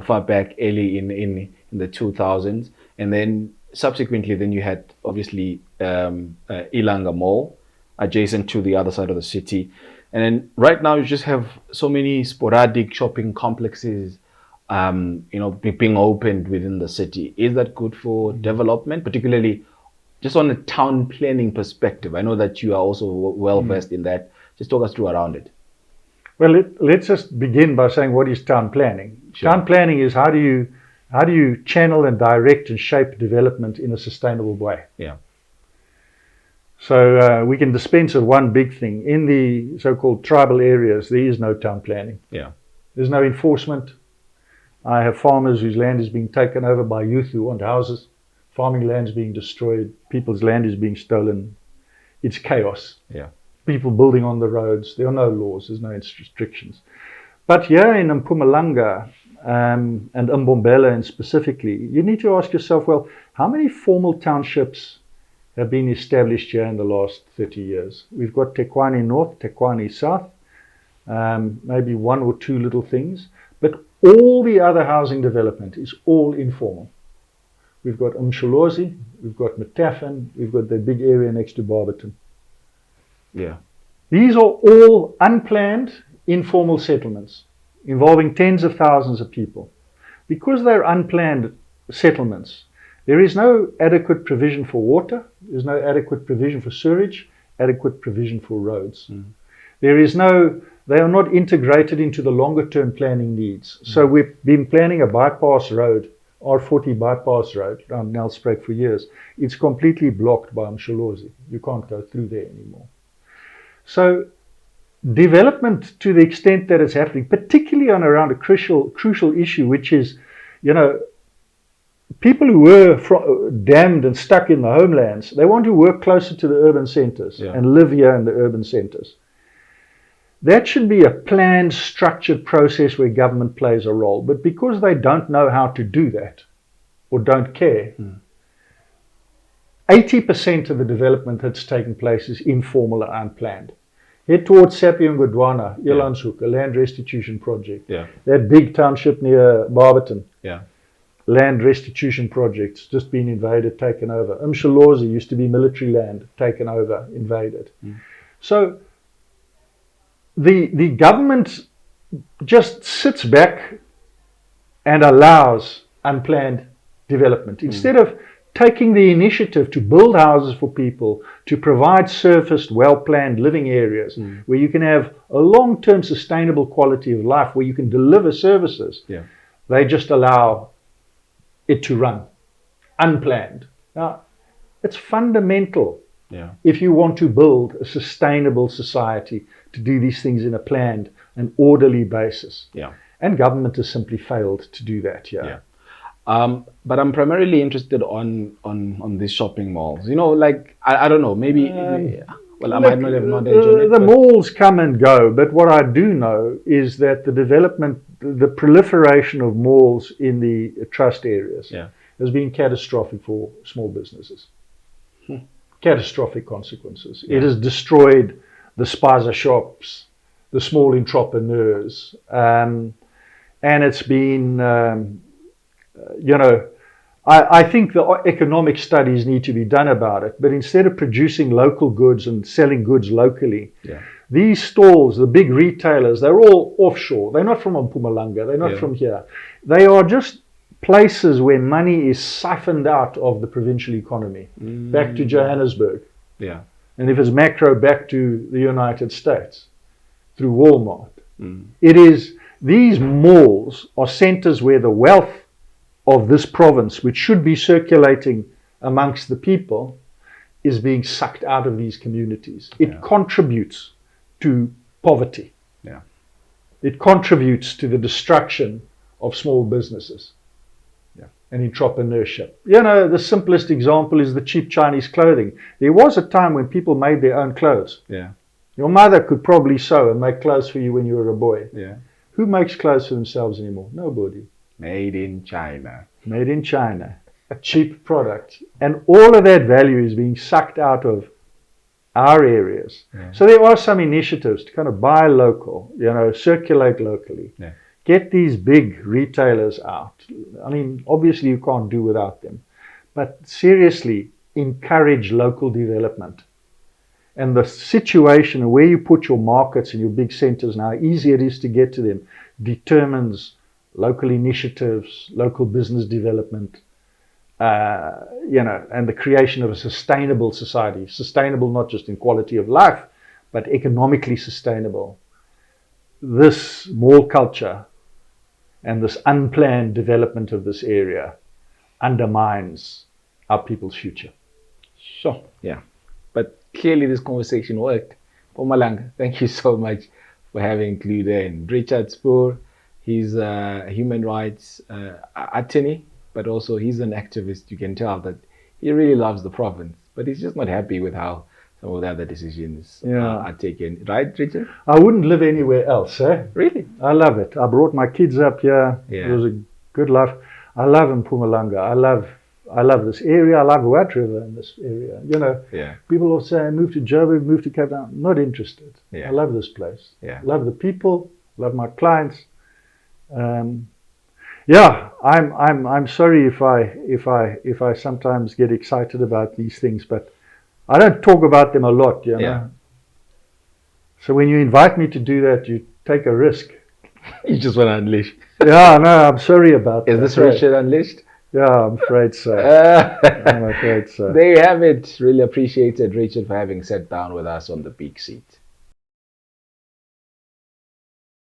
far back early in the 2000s, and then subsequently, then you had obviously Ilanga Mall adjacent to the other side of the city, and then right now you just have so many sporadic shopping complexes, being opened within the city. Is that good for development, particularly just on a town planning perspective? I know that you are also well versed in that. Just talk us through around it. Well, let's just begin by saying, what is town planning? Sure. Town planning is how do you channel and direct and shape development in a sustainable way? Yeah. So we can dispense of one big thing. In the so-called tribal areas, there is no town planning. Yeah. There's no enforcement. I have farmers whose land is being taken over by youth who want houses. Farming land is being destroyed. People's land is being stolen. It's chaos. Yeah. People building on the roads. There are no laws. There's no restrictions. But here in Mpumalanga and Mbombela and specifically, you need to ask yourself, well, how many formal townships have been established here in the last 30 years? We've got Tekwani North, Tekwani South, maybe one or two little things, but all the other housing development is all informal. We've got Umsholozi, we've got Metafen, we've got the big area next to Barberton. Yeah. These are all unplanned, informal settlements involving tens of thousands of people. Because they're unplanned settlements, there is no adequate provision for water, there's no adequate provision for sewage, adequate provision for roads. They are not integrated into the longer term planning needs. So we've been planning a bypass road, R40 bypass road around Nelspruit for years. It's completely blocked by Umsholozi. You can't go through there anymore. So development, to the extent that it's happening, particularly on around a crucial issue, which is, people who were damned and stuck in the homelands, they want to work closer to the urban centers and live here in the urban centers. That should be a planned, structured process where government plays a role. But because they don't know how to do that or don't care, 80% of the development that's taken place is informal and unplanned. Head towards Sapio and Godwana, Elandshoek, a land restitution project. That big township near Barberton, land restitution projects, just been invaded, taken over. Umsholozi used to be military land, taken over, invaded. So the government just sits back and allows unplanned development. Instead of taking the initiative to build houses for people, to provide surfaced, well-planned living areas where you can have a long-term sustainable quality of life, where you can deliver services, they just allow it to run unplanned. Now, it's fundamental if you want to build a sustainable society to do these things in a planned and orderly basis. And government has simply failed to do that. But I'm primarily interested on these shopping malls. I don't know, maybe, well, I might not have knowledge on it. The malls come and go, but what I do know is that the development, the proliferation of malls in the trust areas has been catastrophic for small businesses. Catastrophic consequences. It has destroyed the spaza shops, the small entrepreneurs, and it's been I think the economic studies need to be done about it, but instead of producing local goods and selling goods locally, these stalls, the big retailers, they're all offshore. They're not from Mpumalanga. They're not from here. They are just places where money is siphoned out of the provincial economy, back to Johannesburg. Yeah. And if it's macro, back to the United States through Walmart. It is, these malls are centers where the wealth of this province, which should be circulating amongst the people, is being sucked out of these communities. It contributes to poverty. It contributes to the destruction of small businesses and entrepreneurship. You know, the simplest example is the cheap Chinese clothing. There was a time when people made their own clothes. Your mother could probably sew and make clothes for you when you were a boy. Who makes clothes for themselves anymore? Nobody. Made in China. Made in China. Cheap product. And all of that value is being sucked out of our areas. So there are some initiatives to kind of buy local, you know, circulate locally. Get these big retailers out. I mean, obviously you can't do without them. But seriously, encourage local development. And the situation where you put your markets and your big centers and how easy it is to get to them determines local initiatives, local business development, you know, and the creation of a sustainable society. Sustainable not just in quality of life, but economically sustainable. This mall culture and this unplanned development of this area undermines our people's future. Sure, yeah. But clearly this conversation worked. Mpumalanga, thank you so much for having included in Richard Spoor. He's a human rights attorney, but also he's an activist. You can tell that he really loves the province, but he's just not happy with how some of the other decisions are taken. Right, Richard? I wouldn't live anywhere else, eh? Really? I love it. I brought my kids up here. It was a good life. I love Mpumalanga. I love this area. I love White River in this area. You know, people will say, move to Joburg, move to Cape Town. Not interested. I love this place. Love the people. Love my clients. I'm sorry if I sometimes get excited about these things, but I don't talk about them a lot, you know. So when you invite me to do that, you take a risk. You just want to unleash. No, I'm sorry about that. Is this Richard Unleashed? Yeah, I'm afraid so. I'm afraid so. There you have it. Really appreciated Richard for having sat down with us on The Big Seat.